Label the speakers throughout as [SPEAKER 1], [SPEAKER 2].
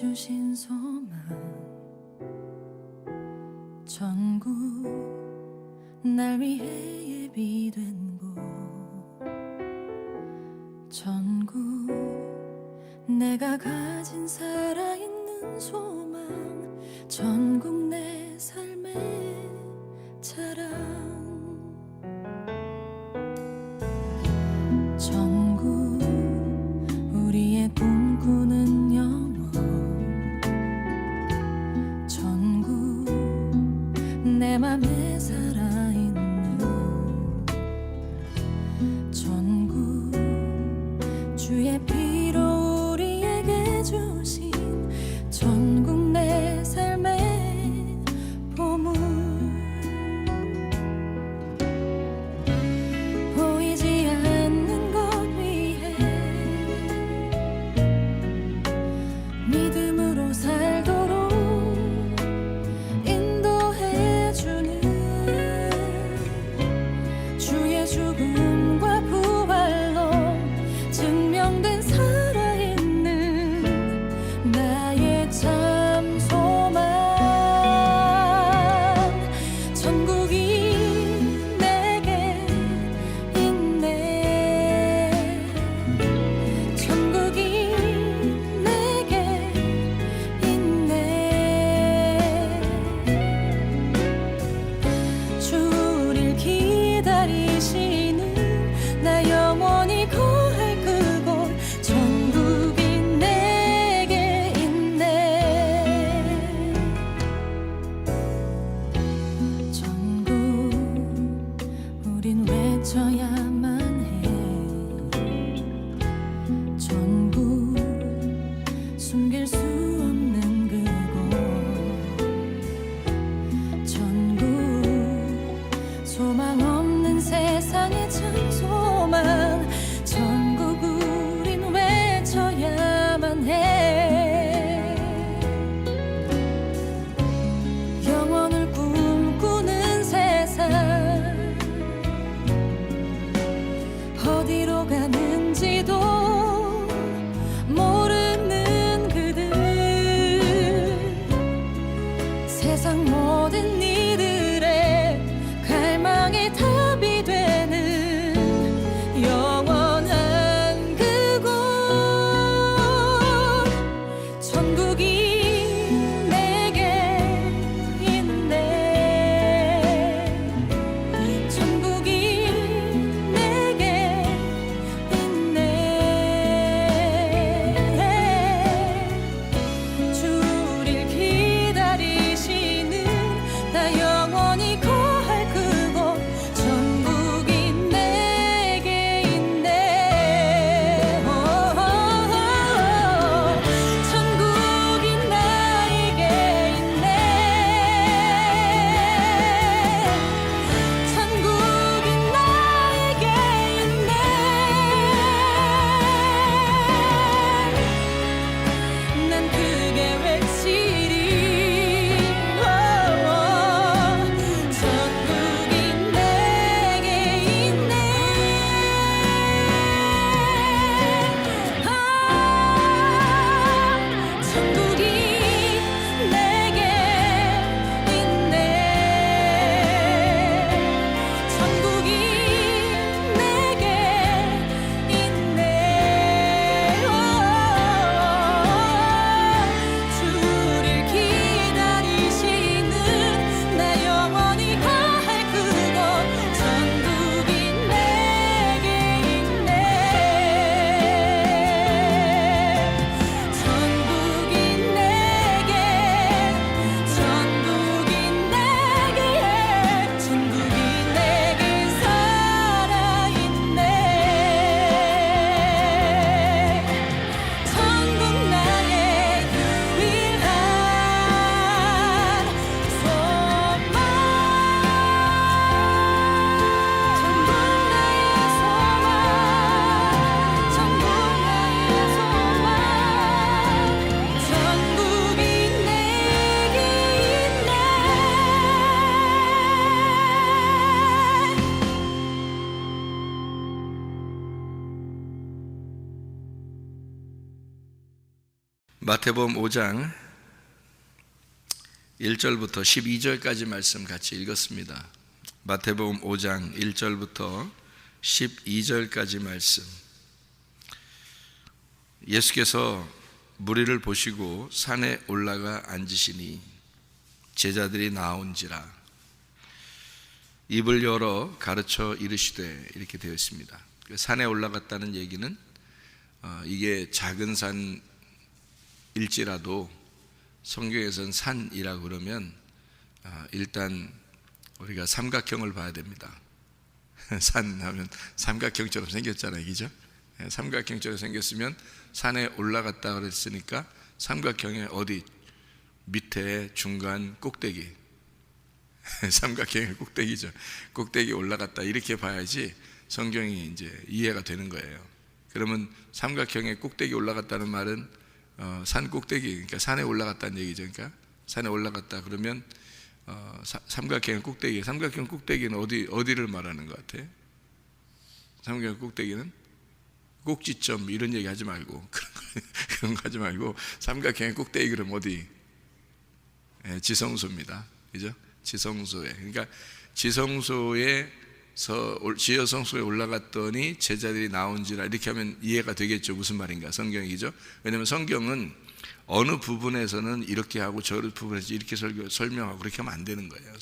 [SPEAKER 1] 주신 소망 전국 날 위해 예비된 곳 전국 내가 가진 살아있는 소망 전국 내 삶의 자랑 전국 우리의 꿈꾸는 영원 전국 내 맘에 살아있는 전국 주의 피로 우리에게 주신 전국 내 삶의 보물 보이지 않는 것 위해 믿음으로 살도록 인도해주는 주의 죽음과 부활로 증명된 살아있는 나의 참 소망 전국이 내게 있네 전국이 내게 있네 주를 기다리시는 나 영원히 거할 그곳 전국이 내게 있네 전국 우린 외쳐야만 해 전국 숨길 수 없는 그곳 전국 소망 없는 세상의 참 소망 전국 우린 외쳐야만 해 영원을 꿈꾸는 세상 어디로 가는지도 모르는 그들 세상 모든 이들의 갈망의 답이 되는
[SPEAKER 2] 마태복음 5장 1절부터 12절까지 말씀 같이 읽었습니다. 마태복음 5장 1절부터 12절까지 말씀. 예수께서 무리를 보시고 산에 올라가 앉으시니 제자들이 나온지라 입을 열어 가르쳐 이르시되, 이렇게 되어 있습니다. 산에 올라갔다는 얘기는 이게 작은 산일지라도 성경에서는 산이라고 그러면 일단 우리가 삼각형을 봐야 됩니다. 산 하면 삼각형처럼 생겼잖아요, 그죠? 삼각형처럼 생겼으면 산에 올라갔다 그랬으니까 삼각형의 어디 밑에 중간 꼭대기, 삼각형의 꼭대기죠. 꼭대기 올라갔다 이렇게 봐야지 성경이 이제 이해가 되는 거예요. 그러면 삼각형의 꼭대기 올라갔다는 말은 산 꼭대기, 그러니까 산에 올라갔다는 얘기죠. 그러니까 산에 올라갔다 그러면 삼각형 꼭대기, 삼각형 꼭대기는 어디를 말하는 것 같아요? 삼각형 꼭대기는 꼭지점 이런 얘기 하지 말고 그런 거 하지 말고 삼각형의 꼭대기 그럼 어디? 지성소입니다. 그죠? 지성소에, 그러니까 지성소에 올라갔더니 제자들이 나온지라, 이렇게 하면 이해가 되겠죠. 무슨 말인가 성경이죠. 왜냐하면 성경은 어느 부분에서는 이렇게 하고 저 부분에서 이렇게 설명하고 그렇게 하면 안 되는 거예요.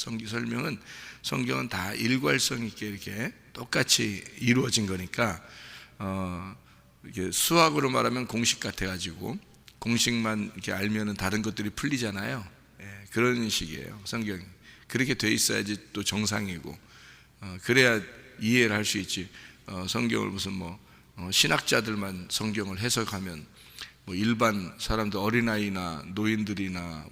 [SPEAKER 2] 성경은 다 일괄성 있게 이렇게 똑같이 이루어진 거니까 이렇게 수학으로 말하면 공식 같아가지고 공식만 이렇게 알면은 다른 것들이 풀리잖아요. 그런 식이에요. 성경이 그렇게 돼 있어야지 또 정상이고, 그래야 이해를 할 수 있지. 성경을 무슨 신학자들만 성경을 해석하면 일반 사람들, 어린아이나 노인들이나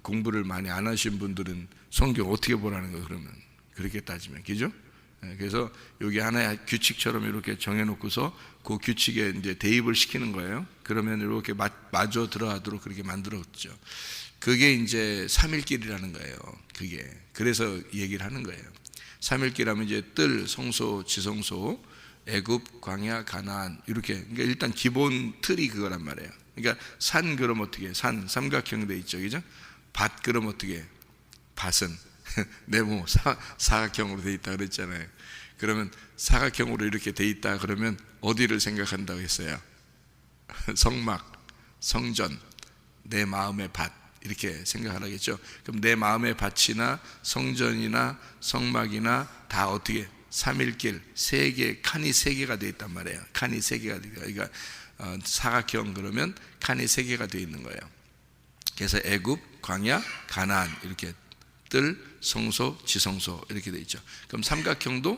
[SPEAKER 2] 공부를 많이 안 하신 분들은 성경 어떻게 보라는 거예요? 그러면 그렇게 따지면, 그죠? 그래서 여기 하나의 규칙처럼 이렇게 정해놓고서 그 규칙에 이제 대입을 시키는 거예요. 그러면 이렇게 마저 들어가도록 그렇게 만들었죠. 그게 이제 삼일길이라는 거예요. 그래서 얘기를 하는 거예요. 삼일길하면 이제 뜰, 성소, 지성소, 애굽, 광야, 가나안, 이렇게. 그러니까 일단 기본 틀이 그거란 말이에요. 그러니까 산 그럼 어떻게? 산 삼각형 돼 있죠, 그죠? 밭 그럼 어떻게? 밭은 네모 사각형으로 돼 있다 그랬잖아요. 그러면 사각형으로 이렇게 돼 있다 그러면 어디를 생각한다고 했어요? 성막, 성전, 내 마음의 밭, 이렇게 생각하라겠죠. 그럼 내 마음의 밭이나 성전이나 성막이나 다 어떻게? 삼일길, 칸이 세 개가 되어 있단 말이에요. 칸이 세 개가 되어 있어요. 그러니까 사각형 그러면 칸이 세 개가 되어 있는 거예요. 그래서 애굽, 광야, 가나안, 이렇게 뜰, 성소, 지성소 이렇게 되어 있죠. 그럼 삼각형도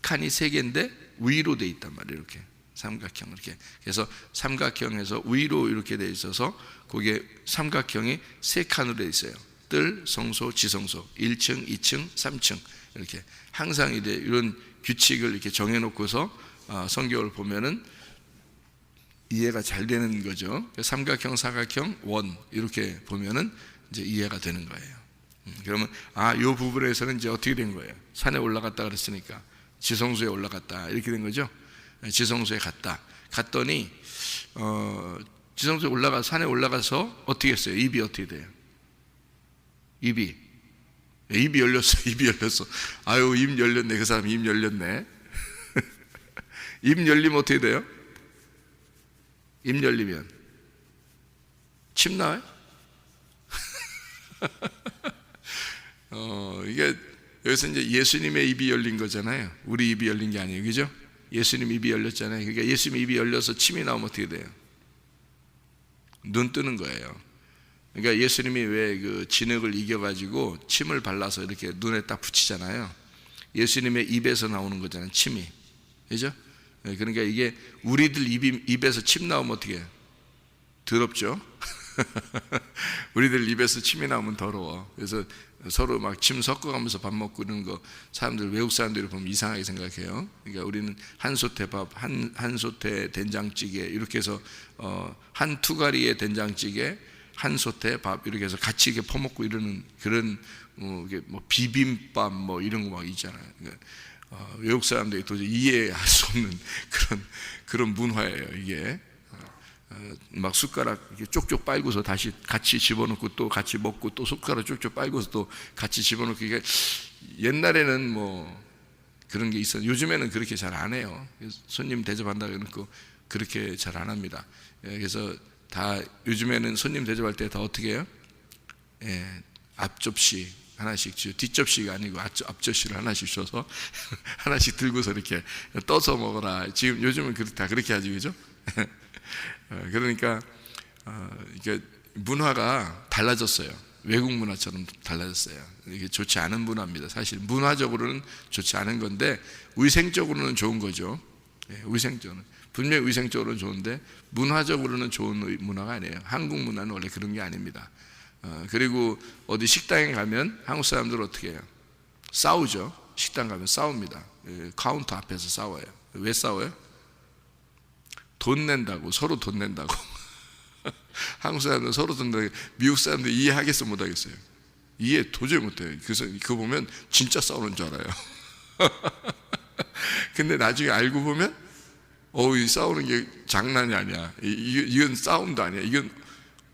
[SPEAKER 2] 칸이 세 개인데 위로 되어 있단 말이에요. 이렇게 삼각형, 이렇게. 그래서 삼각형에서 위로 이렇게 되어 있어서 거기에 삼각형이 세 칸으로 되어 있어요. 뜰, 성소, 지성소, 1층, 2층, 3층, 이렇게 항상 이런 규칙을 이렇게 정해놓고서 성경을 보면은 이해가 잘 되는 거죠. 삼각형, 사각형, 원 이렇게 보면은 이제 이해가 되는 거예요. 그러면 요 부분에서는 이제 어떻게 된 거예요? 산에 올라갔다 그랬으니까 지성소에 올라갔다 이렇게 된 거죠. 지성소에 갔더니 지성소에 산에 올라가서 어떻게 했어요? 입이 어떻게 돼요? 입이 열렸어. 아유, 입 열렸네. 그 사람 입 열렸네. 입 열리면 어떻게 돼요? 입 열리면 침 나와요? 이게 여기서 이제 예수님의 입이 열린 거잖아요. 우리 입이 열린 게 아니에요, 그죠? 예수님 입이 열렸잖아요. 그러니까 예수님 입이 열려서 침이 나오면 어떻게 돼요? 눈 뜨는 거예요. 그러니까 예수님이 왜 그 진흙을 이겨가지고 침을 발라서 이렇게 눈에 딱 붙이잖아요. 예수님의 입에서 나오는 거잖아요, 침이. 그죠? 그러니까 이게 우리들 입에서 침 나오면 어떻게 해요? 더럽죠? 우리들 입에서 침이 나오면 더러워. 그래서 서로 막 침 섞어가면서 밥 먹고 이런 거 사람들, 외국 사람들이 보면 이상하게 생각해요. 그러니까 우리는 한솥에 밥, 한솥에 된장찌개 이렇게 해서 한 투가리의 된장찌개, 한솥에 밥 이렇게 해서 같이 이렇게 퍼먹고 이러는 그런 비빔밥 이런 거 막 있잖아요. 그러니까 외국 사람들이 도저히 이해할 수 없는 그런 문화예요, 이게. 막 숟가락 이렇게 쪽쪽 빨고서 다시 같이 집어넣고 또 같이 먹고 또 숟가락 쪽쪽 빨고서 또 같이 집어넣고, 이게 옛날에는 뭐 그런 게 있었는데 요즘에는 그렇게 잘 안 해요. 손님 대접한다고 해놓고 그렇게 잘 안 합니다. 그래서 다 요즘에는 손님 대접할 때 다 어떻게 해요? 앞접시 하나씩 주고, 뒷접시가 아니고 앞접시를 하나씩 줘서 하나씩 들고서 이렇게 떠서 먹어라. 지금 요즘은 다 그렇게 하지, 그죠? 그러니까 이게 문화가 달라졌어요. 외국 문화처럼 달라졌어요. 이게 좋지 않은 문화입니다. 사실 문화적으로는 좋지 않은 건데 위생적으로는 좋은 거죠. 위생적으로는 분명히 위생적으로는 좋은데 문화적으로는 좋은 문화가 아니에요. 한국 문화는 원래 그런 게 아닙니다. 그리고 어디 식당에 가면 한국 사람들은 어떻게 해요? 싸우죠. 식당 가면 싸웁니다. 카운터 앞에서 싸워요. 왜 싸워요? 돈 낸다고, 서로 돈 낸다고. 한국 사람들은 서로 돈 낸다고. 미국 사람들 이해하겠어 못하겠어요? 이해 도저히 못해요. 그래서 그거 보면 진짜 싸우는 줄 알아요. 근데 나중에 알고 보면 이 싸우는 게 장난이 아니야. 이건 싸움도 아니야. 이건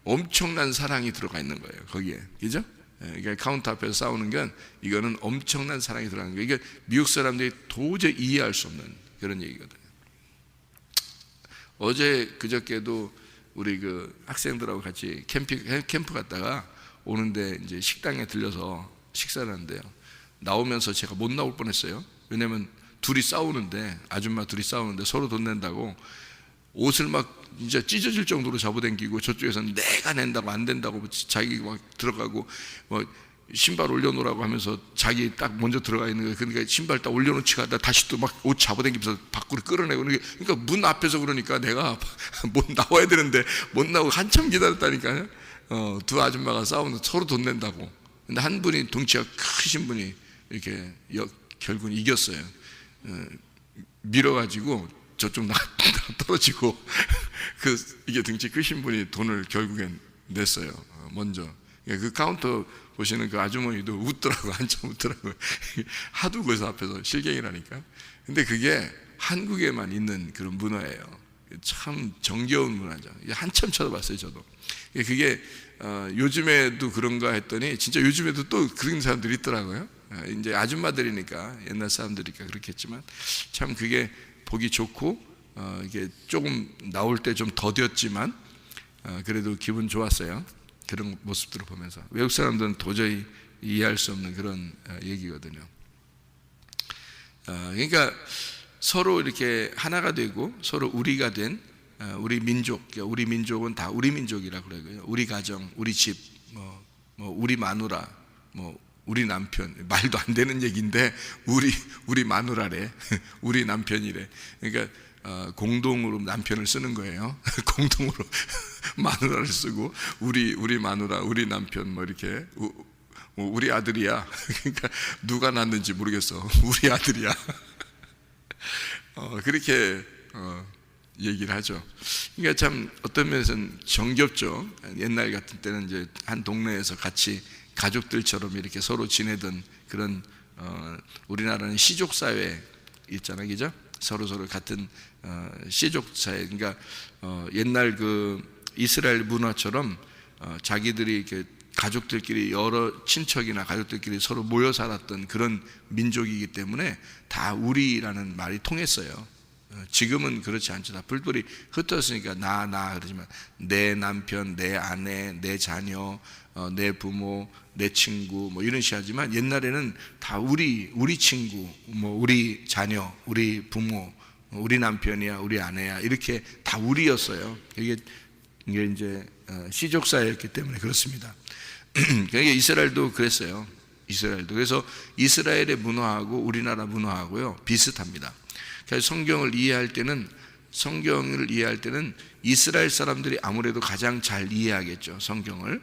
[SPEAKER 2] 엄청난 사랑이 들어가 있는 거예요, 거기에. 그죠? 그러니까 카운터 앞에서 싸우는 건 이거는 엄청난 사랑이 들어가는 거예요. 이게 미국 사람들이 도저히 이해할 수 없는 그런 얘기거든요. 어제 그저께도 우리 그 학생들하고 같이 캠프 갔다가 오는데 이제 식당에 들려서 식사를 하는데요. 나오면서 제가 못 나올 뻔했어요. 왜냐면 둘이 싸우는데, 아줌마 둘이 싸우는데 서로 돈 낸다고 옷을 막 진짜 찢어질 정도로 잡아당기고, 저쪽에서는 내가 낸다고 안 된다고 자기 막 들어가고 뭐 신발 올려놓으라고 하면서 자기 딱 먼저 들어가 있는 거예요. 그러니까 신발 딱 올려놓지 가다 다시 또 막 옷 잡아당기면서 밖으로 끌어내고. 그러니까 문 앞에서 그러니까 내가 못 나와야 되는데 못 나오고 한참 기다렸다니까요. 두 아줌마가 싸우는, 서로 돈 낸다고. 근데 한 분이 덩치가 크신 분이 이렇게 결국은 이겼어요. 밀어가지고 저쪽 떨어지고 이게 등치 크신 분이 돈을 결국엔 냈어요. 먼저. 그 카운터 보시는 그 아주머니도 웃더라고, 한참 웃더라고. 하도 그래서 앞에서 실갱이라니까. 근데 그게 한국에만 있는 그런 문화예요. 참 정겨운 문화죠. 한참 쳐다봤어요, 저도. 그게 요즘에도 그런가 했더니 진짜 요즘에도 또 그런 사람들이 있더라고요. 이제 아줌마들이니까, 옛날 사람들이니까 그렇겠지만 참 그게 보기 좋고, 이게 조금 나올 때 좀 더뎠지만 그래도 기분 좋았어요. 그런 모습들을 보면서. 외국 사람들은 도저히 이해할 수 없는 그런 얘기거든요. 그러니까 서로 이렇게 하나가 되고 서로 우리가 된 우리 민족, 우리 민족은 다 우리 민족이라고 그래요. 우리 가정, 우리 집, 뭐 우리 마누라, 뭐 우리 남편, 말도 안 되는 얘기인데 우리 마누라래, 우리 남편이래. 그러니까 공동으로 남편을 쓰는 거예요. 공동으로 마누라를 쓰고 우리 마누라, 우리 남편 뭐 이렇게 우리 아들이야. 그러니까 누가 낳는지 모르겠어. 우리 아들이야. 그렇게 얘기를 하죠. 그러니까 참 어떤 면에서는 정겹죠. 옛날 같은 때는 이제 한 동네에서 같이 가족들처럼 이렇게 서로 지내던 그런 우리나라는 시족 사회 있잖아요, 그죠? 서로 같은 시족 사회. 그러니까 옛날 그 이스라엘 문화처럼 자기들이 이렇게 가족들끼리 여러 친척이나 가족들끼리 서로 모여 살았던 그런 민족이기 때문에 다 우리라는 말이 통했어요. 지금은 그렇지 않죠. 다 뿔뿔이 흩어졌으니까 나 그러지만 내 남편, 내 아내, 내 자녀, 내 부모, 내 친구 뭐 이런 식으로 하지만 옛날에는 다 우리 친구, 뭐 우리 자녀, 우리 부모, 우리 남편이야, 우리 아내야 이렇게 다 우리였어요. 이게 이제 시족 사회였기 때문에 그렇습니다. 그러니까 이스라엘도 그랬어요. 이스라엘도. 그래서 이스라엘의 문화하고 우리나라 문화하고요 비슷합니다. 그래서 성경을 이해할 때는 이스라엘 사람들이 아무래도 가장 잘 이해하겠죠, 성경을.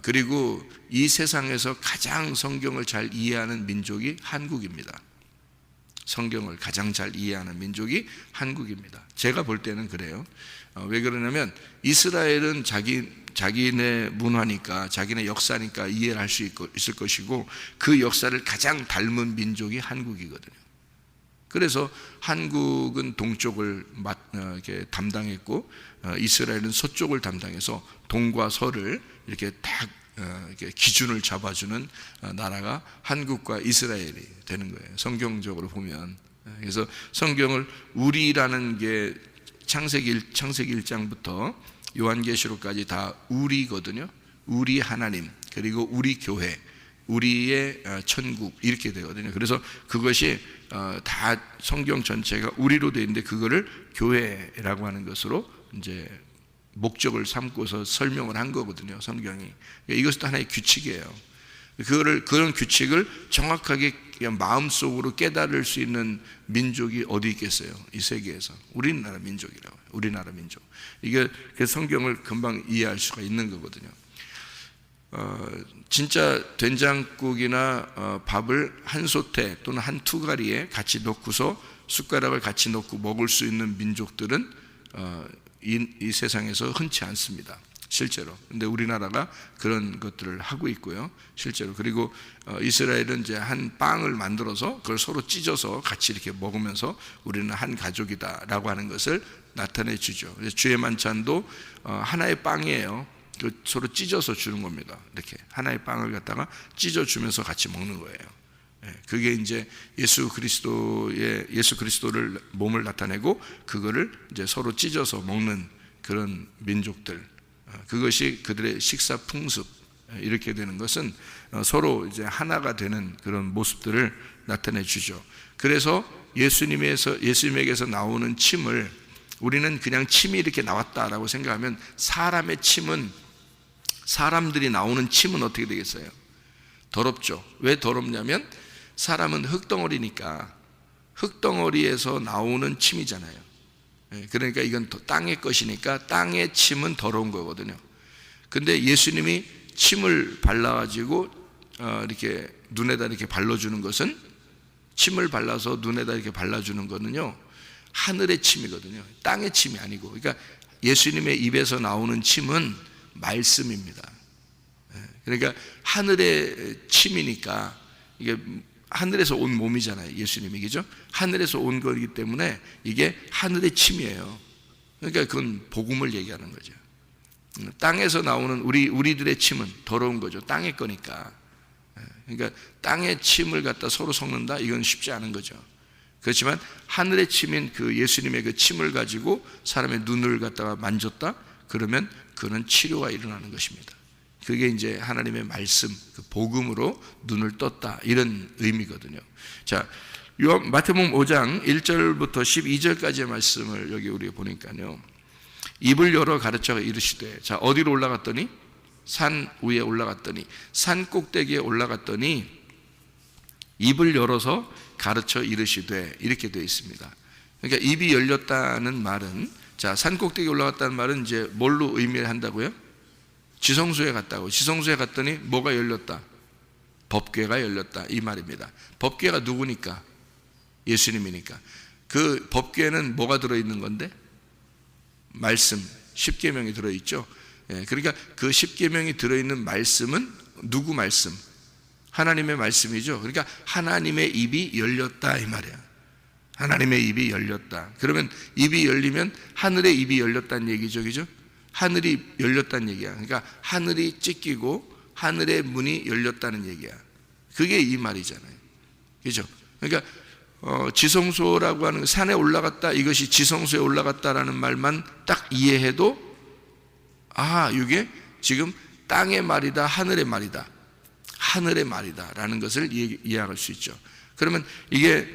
[SPEAKER 2] 그리고 이 세상에서 가장 성경을 잘 이해하는 민족이 한국입니다. 성경을 가장 잘 이해하는 민족이 한국입니다. 제가 볼 때는 그래요. 왜 그러냐면 이스라엘은 자기네 문화니까, 자기네 역사니까 이해를 할 수 있을 것이고, 그 역사를 가장 닮은 민족이 한국이거든요. 그래서 한국은 동쪽을 이렇게 담당했고 이스라엘은 서쪽을 담당해서 동과 서를 이렇게 딱 이렇게 기준을 잡아주는 나라가 한국과 이스라엘이 되는 거예요. 성경적으로 보면. 그래서 성경을 우리라는 게 창세기 1장부터 요한계시록까지 다 우리거든요. 우리 하나님, 그리고 우리 교회, 우리의 천국 이렇게 되거든요. 그래서 그것이 다 성경 전체가 우리로 되어 있는데 그거를 교회라고 하는 것으로 이제 목적을 삼고서 설명을 한 거거든요. 성경이. 이것도 하나의 규칙이에요. 그런 규칙을 정확하게 마음속으로 깨달을 수 있는 민족이 어디 있겠어요? 이 세계에서. 우리나라 민족이라고요. 우리나라 민족. 이게 성경을 금방 이해할 수가 있는 거거든요. 진짜 된장국이나 밥을 한 솥에 또는 한 투가리에 같이 넣고서 숟가락을 같이 넣고 먹을 수 있는 민족들은 이 세상에서 흔치 않습니다. 실제로. 근데 우리나라가 그런 것들을 하고 있고요. 실제로. 그리고 이스라엘은 이제 한 빵을 만들어서 그걸 서로 찢어서 같이 이렇게 먹으면서 우리는 한 가족이다라고 하는 것을 나타내 주죠. 주의 만찬도 하나의 빵이에요. 서로 찢어서 주는 겁니다. 이렇게 하나의 빵을 갖다가 찢어 주면서 같이 먹는 거예요. 그게 이제 예수 그리스도를 몸을 나타내고 그거를 이제 서로 찢어서 먹는 그런 민족들. 그것이 그들의 식사 풍습. 이렇게 되는 것은 서로 이제 하나가 되는 그런 모습들을 나타내 주죠. 그래서 예수님에게서 나오는 침을 우리는 그냥 침이 이렇게 나왔다라고 생각하면 사람들이 나오는 침은 어떻게 되겠어요? 더럽죠. 왜 더럽냐면 사람은 흙덩어리니까 흙덩어리에서 나오는 침이잖아요. 그러니까 이건 땅의 것이니까 땅의 침은 더러운 거거든요. 근데 예수님이 침을 발라가지고 이렇게 눈에다 이렇게 발라주는 것은, 침을 발라서 눈에다 이렇게 발라주는 거는요 하늘의 침이거든요. 땅의 침이 아니고. 그러니까 예수님의 입에서 나오는 침은 말씀입니다. 그러니까 하늘의 침이니까 이게 하늘에서 온 몸이잖아요. 예수님이. 그죠? 하늘에서 온 거기 때문에 이게 하늘의 침이에요. 그러니까 그건 복음을 얘기하는 거죠. 땅에서 나오는 우리들의 침은 더러운 거죠. 땅의 거니까. 그러니까 땅의 침을 갖다 서로 섞는다? 이건 쉽지 않은 거죠. 그렇지만 하늘의 침인 그 예수님의 그 침을 가지고 사람의 눈을 갖다가 만졌다? 그러면 그는 치료가 일어나는 것입니다. 그게 이제 하나님의 말씀, 그 복음으로 눈을 떴다, 이런 의미거든요. 자, 마태복음 5장 1절부터 12절까지의 말씀을 여기 우리가 보니까요, 입을 열어 가르쳐 이르시되, 자, 어디로 올라갔더니? 산 위에 올라갔더니, 산 꼭대기에 올라갔더니 입을 열어서 가르쳐 이르시되, 이렇게 되어 있습니다. 그러니까 입이 열렸다는 말은, 자, 산 꼭대기에 올라갔다는 말은 이제 뭘로 의미한다고요? 지성소에 갔다고. 지성소에 갔더니 뭐가 열렸다? 법궤가 열렸다, 이 말입니다. 법궤가 누구니까? 예수님이니까. 그 법궤는 뭐가 들어있는 건데? 말씀, 십계명이 들어있죠. 그러니까 그 십계명이 들어있는 말씀은 누구 말씀? 하나님의 말씀이죠. 그러니까 하나님의 입이 열렸다, 이 말이야. 하나님의 입이 열렸다. 그러면 입이 열리면 하늘의 입이 열렸다는 얘기죠. 그죠? 하늘이 열렸다는 얘기야. 그러니까 하늘이 찢기고 하늘의 문이 열렸다는 얘기야. 그게 이 말이잖아요. 그죠? 그러니까 지성소라고 하는, 산에 올라갔다, 이것이 지성소에 올라갔다라는 말만 딱 이해해도, 아, 이게 지금 땅의 말이다, 하늘의 말이다, 하늘의 말이다 라는 것을 이해할 수 있죠. 그러면 이게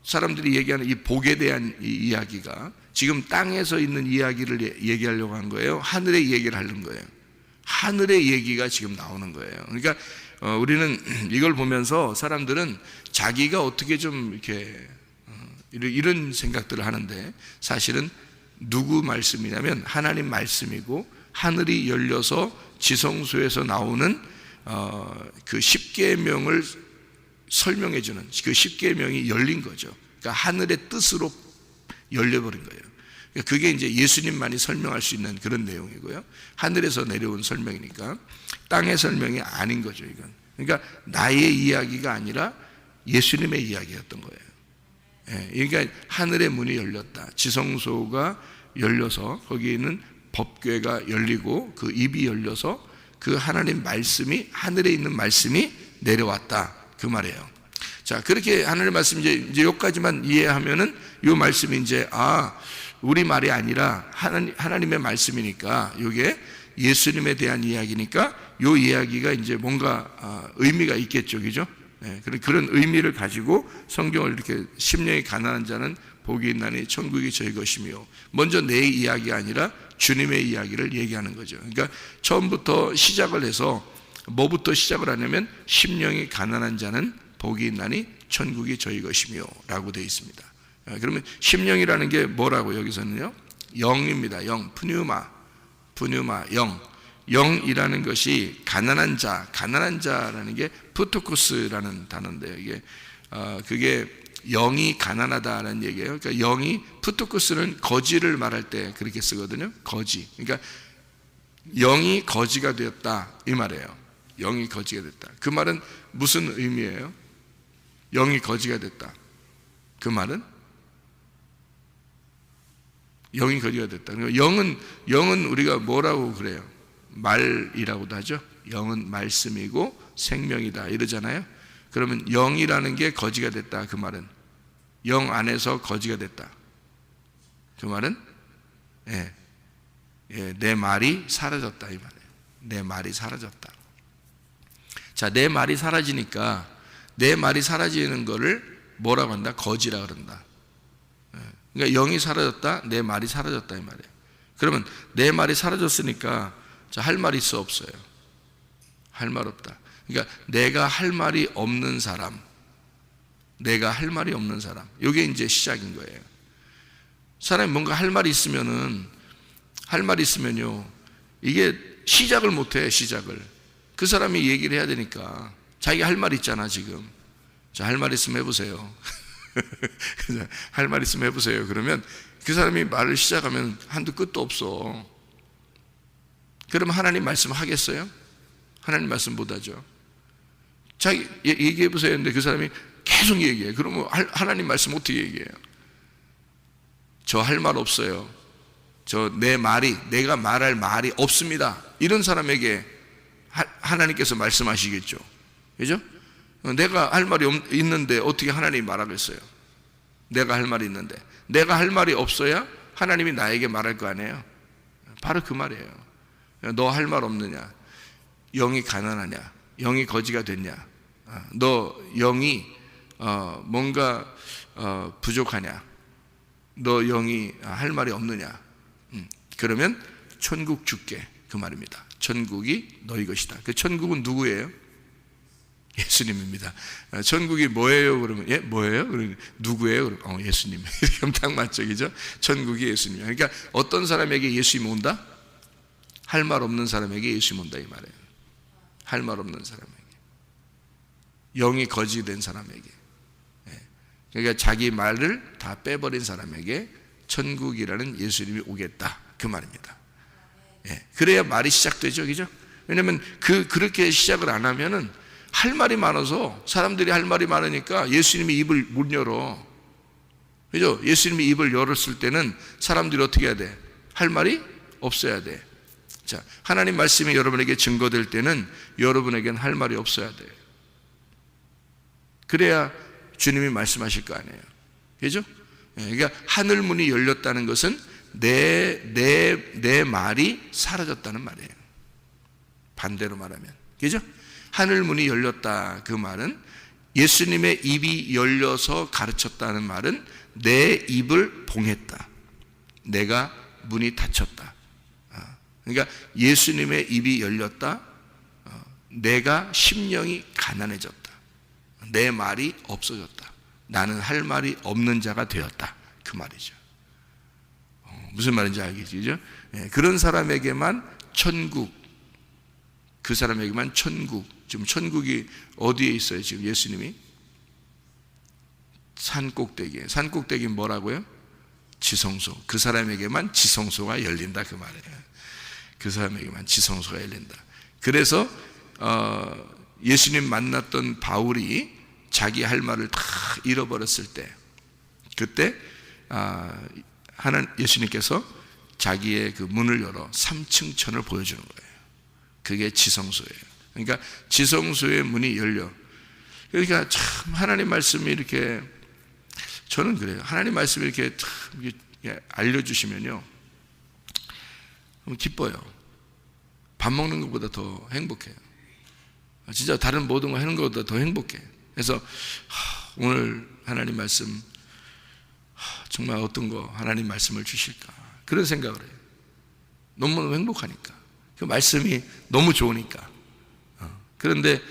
[SPEAKER 2] 사람들이 얘기하는 이 복에 대한 이 이야기가 지금 땅에서 있는 이야기를 얘기하려고 한 거예요? 하늘의 얘기를 하는 거예요? 하늘의 얘기가 지금 나오는 거예요. 그러니까 우리는 이걸 보면서 사람들은 자기가 어떻게 좀 이렇게 이런 생각들을 하는데, 사실은 누구 말씀이냐면 하나님 말씀이고, 하늘이 열려서 지성소에서 나오는 그 십계명을 설명해 주는 그 십계명이 열린 거죠. 그러니까 하늘의 뜻으로 열려버린 거예요. 그게 이제 예수님만이 설명할 수 있는 그런 내용이고요. 하늘에서 내려온 설명이니까 땅의 설명이 아닌 거죠, 이건. 그러니까 나의 이야기가 아니라 예수님의 이야기였던 거예요. 그러니까 하늘의 문이 열렸다. 지성소가 열려서 거기에 있는 법궤가 열리고 그 입이 열려서 그 하나님 말씀이, 하늘에 있는 말씀이 내려왔다, 그 말이에요. 자, 그렇게 하늘의 말씀 이제 여기까지만 이해하면은 이 말씀이 이제 우리 말이 아니라 하나님의 말씀이니까, 이게 예수님에 대한 이야기니까 이 이야기가 이제 뭔가 의미가 있겠죠, 그죠? 그런 의미를 가지고 성경을 이렇게 심령이 가난한 자는 복이 있나니 천국이 저희 것이며, 먼저 내 이야기가 아니라 주님의 이야기를 얘기하는 거죠. 그러니까 처음부터 시작을 해서 뭐부터 시작을 하냐면 심령이 가난한 자는 복이 있나니 천국이 저희 것이며 라고 되어 있습니다. 그러면 심령이라는 게 뭐라고 여기서는요? 영입니다. 영, 푸뉴마, 영. 영이라는 것이 가난한 자라는 게 푸토코스라는 단어인데요. 이게 그게 영이 가난하다라는 얘기예요. 그러니까 영이, 푸토코스는 거지를 말할 때 그렇게 쓰거든요. 거지. 그러니까 영이 거지가 되었다, 이 말이에요. 영이 거지가 됐다. 그 말은 무슨 의미예요? 영이 거지가 됐다. 그 말은 영이 거지가 됐다. 그러니까 영은 우리가 뭐라고 그래요? 말이라고도 하죠. 영은 말씀이고 생명이다 이러잖아요. 그러면 영이라는 게 거지가 됐다, 그 말은 영 안에서 거지가 됐다, 그 말은 내 말이 사라졌다, 이 말이에요. 내 말이 사라졌다. 자, 내 말이 사라지니까 내 말이 사라지는 거를 뭐라고 한다? 거지라 그런다. 그러니까 영이 사라졌다, 내 말이 사라졌다, 이 말이에요. 그러면 내 말이 사라졌으니까 자, 할 말 있어, 없어요? 할 말 없다. 그러니까 내가 할 말이 없는 사람, 내가 할 말이 없는 사람, 이게 이제 시작인 거예요. 사람이 뭔가 할 말이 있으면요, 이게 시작을 못해. 시작을 그 사람이 얘기를 해야 되니까, 자기가 할 말 있잖아 지금. 자, 할 말 있으면 해보세요. 할 말 있으면 해보세요. 그러면 그 사람이 말을 시작하면 한두 끝도 없어. 그러면 하나님 말씀 하겠어요? 하나님 말씀 못하죠. 자기 얘기해보세요 했는데 그 사람이 계속 얘기해. 그러면 하나님 말씀 어떻게 얘기해요? 저 할 말 없어요. 내가 말할 말이 없습니다. 이런 사람에게 하나님께서 말씀하시겠죠. 그죠? 내가 할 말이 있는데 어떻게 하나님이 말하겠어요? 내가 할 말이 있는데, 내가 할 말이 없어야 하나님이 나에게 말할 거 아니에요? 바로 그 말이에요. 너 할 말 없느냐? 영이 가난하냐? 영이 거지가 됐냐? 너 영이 뭔가 부족하냐? 너 영이 할 말이 없느냐? 그러면 천국 줄게, 그 말입니다. 천국이 너희 것이다. 그 천국은 누구예요? 예수님입니다. 천국이 뭐예요? 그러면 뭐예요? 그러면 누구예요? 그러면 예수님. 그럼 딱 맞죠, 그죠? 천국이 예수님. 그러니까 어떤 사람에게 예수님이 온다? 할 말 없는 사람에게 예수님이 온다, 이 말이에요. 할 말 없는 사람에게, 영이 거지 된 사람에게, 그러니까 자기 말을 다 빼버린 사람에게 천국이라는 예수님이 오겠다, 그 말입니다. 그래야 말이 시작되죠, 그죠? 왜냐하면 그렇게 시작을 안 하면은 할 말이 많아서, 사람들이 할 말이 많으니까 예수님이 입을 못 열어, 그죠? 예수님이 입을 열었을 때는 사람들이 어떻게 해야 돼? 할 말이 없어야 돼. 자, 하나님 말씀이 여러분에게 증거될 때는 여러분에게는 할 말이 없어야 돼요. 그래야 주님이 말씀하실 거 아니에요, 그죠? 그러니까 하늘 문이 열렸다는 것은 내 말이 사라졌다는 말이에요. 반대로 말하면, 그죠? 하늘 문이 열렸다, 그 말은 예수님의 입이 열려서 가르쳤다는 말은 내 입을 봉했다, 내가 문이 닫혔다. 그러니까 예수님의 입이 열렸다, 내가 심령이 가난해졌다, 내 말이 없어졌다, 나는 할 말이 없는 자가 되었다, 그 말이죠. 무슨 말인지 알겠죠? 그런 사람에게만 천국, 그 사람에게만 천국. 지금 천국이 어디에 있어요? 지금 예수님이 산꼭대기에. 산꼭대기 뭐라고요? 지성소. 그 사람에게만 지성소가 열린다, 그 말이에요. 그 사람에게만 지성소가 열린다. 그래서 예수님 만났던 바울이 자기 할 말을 다 잃어버렸을 때, 그때 예수님께서 자기의 그 문을 열어 3층 천을 보여주는 거예요. 그게 지성소예요. 그러니까 지성소의 문이 열려. 그러니까 참 하나님 말씀이 이렇게, 저는 그래요. 하나님 말씀이 이렇게 참 알려주시면요, 기뻐요. 밥 먹는 것보다 더 행복해요. 진짜 다른 모든 거 하는 것보다 더 행복해. 그래서 오늘 하나님 말씀, 정말 어떤 거 하나님 말씀을 주실까, 그런 생각을 해요. 너무 행복하니까, 그 말씀이 너무 좋으니까. 그런데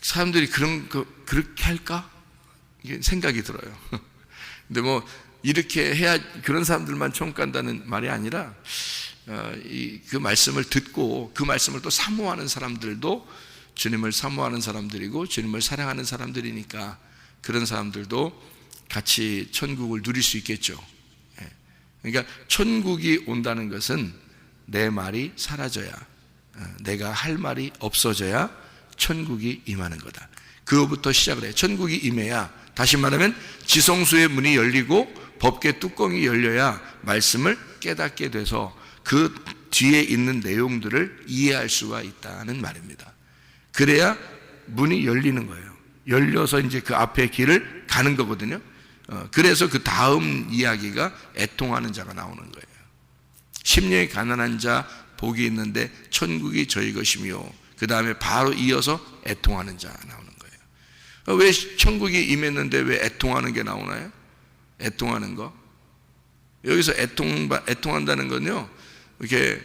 [SPEAKER 2] 사람들이 그렇게 할까? 이게 생각이 들어요. 근데 뭐 이렇게 해야 그런 사람들만 천국 간다는 말이 아니라, 그 말씀을 듣고 그 말씀을 또 사모하는 사람들도 주님을 사모하는 사람들이고 주님을 사랑하는 사람들이니까, 그런 사람들도 같이 천국을 누릴 수 있겠죠. 그러니까 천국이 온다는 것은 내 말이 사라져야, 내가 할 말이 없어져야 천국이 임하는 거다. 그거부터 시작을 해요. 천국이 임해야, 다시 말하면 지성소의 문이 열리고 법궤 뚜껑이 열려야 말씀을 깨닫게 돼서 그 뒤에 있는 내용들을 이해할 수가 있다는 말입니다. 그래야 문이 열리는 거예요. 열려서 이제 그 앞에 길을 가는 거거든요. 그래서 그 다음 이야기가 애통하는 자가 나오는 거예요. 심령이 가난한 자 복이 있는데 천국이 저희 것이며, 그 다음에 바로 이어서 애통하는 자 나오는 거예요. 왜 천국이 임했는데 왜 애통하는 게 나오나요? 애통하는 거, 여기서 애통한다는 건요, 이렇게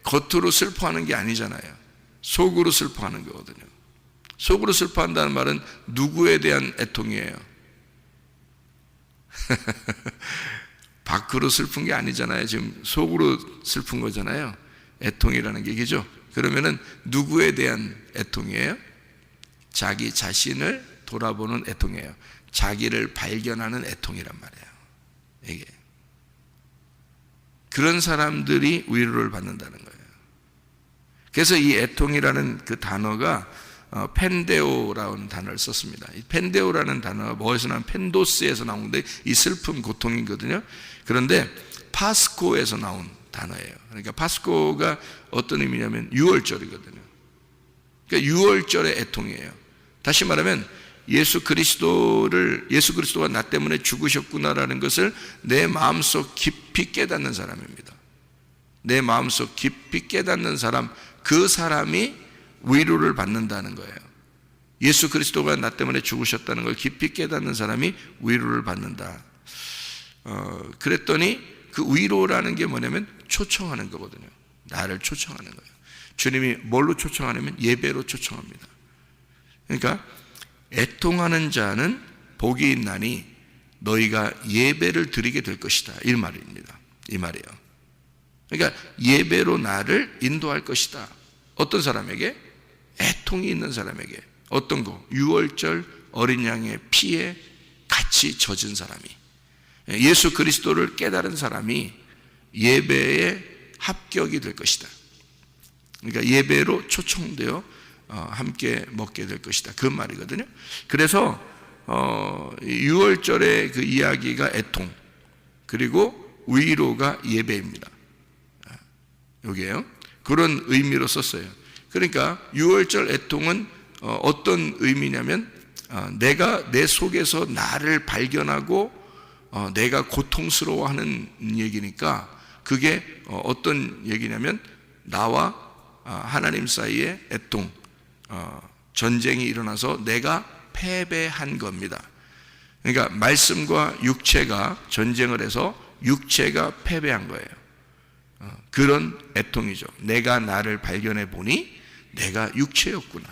[SPEAKER 2] 겉으로 슬퍼하는 게 아니잖아요. 속으로 슬퍼하는 거거든요. 속으로 슬퍼한다는 말은 누구에 대한 애통이에요? 밖으로 슬픈 게 아니잖아요. 지금 속으로 슬픈 거잖아요. 애통이라는 게, 그죠? 그러면은 누구에 대한 애통이에요? 자기 자신을 돌아보는 애통이에요. 자기를 발견하는 애통이란 말이에요. 이게 그런 사람들이 위로를 받는다는 거예요. 그래서 이 애통이라는 그 단어가 펜데오라는 단어를 썼습니다. 이 펜데오라는 단어가 뭐에서 나온, 펜도스에서 나오는데 이 슬픔, 고통이거든요. 그런데 파스코에서 나온 단어예요. 그러니까 파스코가 어떤 의미냐면 6월절이거든요. 그러니까 6월절의 애통이에요. 다시 말하면 예수 그리스도가 나 때문에 죽으셨구나라는 것을 내 마음속 깊이 깨닫는 사람입니다. 내 마음속 깊이 깨닫는 사람, 그 사람이 위로를 받는다는 거예요. 예수 그리스도가 나 때문에 죽으셨다는 걸 깊이 깨닫는 사람이 위로를 받는다. 그랬더니 그 위로라는 게 뭐냐면 초청하는 거거든요. 나를 초청하는 거예요. 주님이 뭘로 초청하냐면 예배로 초청합니다. 그러니까 애통하는 자는 복이 있나니 너희가 예배를 드리게 될 것이다, 이 말입니다. 이 말이에요. 그러니까 예배로 나를 인도할 것이다. 어떤 사람에게? 애통이 있는 사람에게. 어떤 거? 6월절 어린 양의 피에 같이 젖은 사람이, 예수 그리스도를 깨달은 사람이 예배에 합격이 될 것이다. 그러니까 예배로 초청되어 함께 먹게 될 것이다, 그 말이거든요. 그래서 6월절의 그 이야기가 애통, 그리고 위로가 예배입니다. 여기에요. 그런 의미로 썼어요. 그러니까 6월절 애통은 어떤 의미냐면, 내가 내 속에서 나를 발견하고 내가 고통스러워하는 얘기니까, 그게 어떤 얘기냐면 나와 하나님 사이에 애통, 전쟁이 일어나서 내가 패배한 겁니다. 그러니까 말씀과 육체가 전쟁을 해서 육체가 패배한 거예요. 그런 애통이죠. 내가 나를 발견해 보니 내가 육체였구나,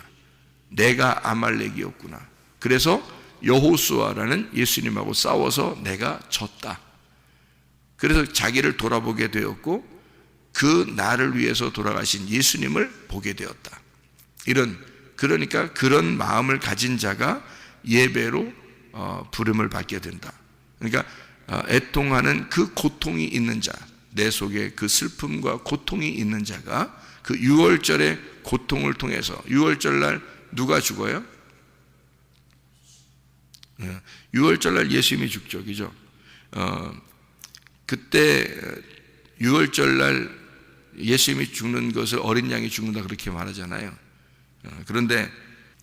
[SPEAKER 2] 내가 아말렉이었구나. 그래서 여호수아라는 예수님하고 싸워서 내가 졌다. 그래서 자기를 돌아보게 되었고 그 나를 위해서 돌아가신 예수님을 보게 되었다. 그러니까 그런 마음을 가진 자가 예배로 부름을 받게 된다. 그러니까 애통하는 그 고통이 있는 자, 내 속에 그 슬픔과 고통이 있는 자가 그 6월절의 고통을 통해서, 6월절 날 누가 죽어요? 유월절날 예수님이 죽죠, 그죠? 그때 유월절날 예수님이 죽는 것을 어린 양이 죽는다 그렇게 말하잖아요. 그런데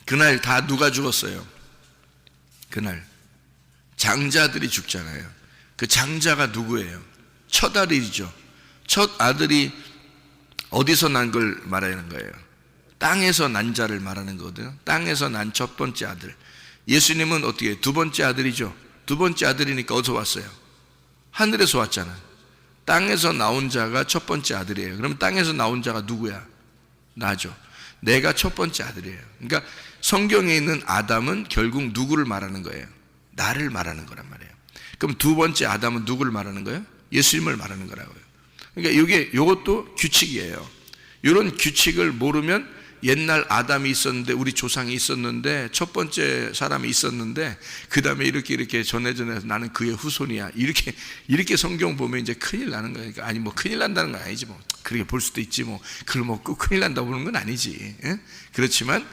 [SPEAKER 2] 그날 다 누가 죽었어요? 그날 장자들이 죽잖아요. 그 장자가 누구예요? 첫 아들이죠. 첫 아들이 어디서 난 걸 말하는 거예요? 땅에서 난 자를 말하는 거거든요. 땅에서 난 첫 번째 아들. 예수님은 어떻게 두 번째 아들이죠. 두 번째 아들이니까 어디서 왔어요? 하늘에서 왔잖아. 땅에서 나온 자가 첫 번째 아들이에요. 그러면 땅에서 나온 자가 누구야? 나죠. 내가 첫 번째 아들이에요. 그러니까 성경에 있는 아담은 결국 누구를 말하는 거예요? 나를 말하는 거란 말이에요. 그럼 두 번째 아담은 누구를 말하는 거예요? 예수님을 말하는 거라고요. 그러니까 이것도 규칙이에요. 이런 규칙을 모르면 옛날 아담이 있었는데, 우리 조상이 있었는데, 첫 번째 사람이 있었는데, 그 다음에 이렇게 전해져서 나는 그의 후손이야. 이렇게 성경 보면 이제 큰일 나는 거예요. 그러니까 아니, 뭐 큰일 난다는 건 아니지, 뭐. 그렇게 볼 수도 있지, 뭐. 그걸 먹고 큰일 난다고 보는 건 아니지. 예? 그렇지만,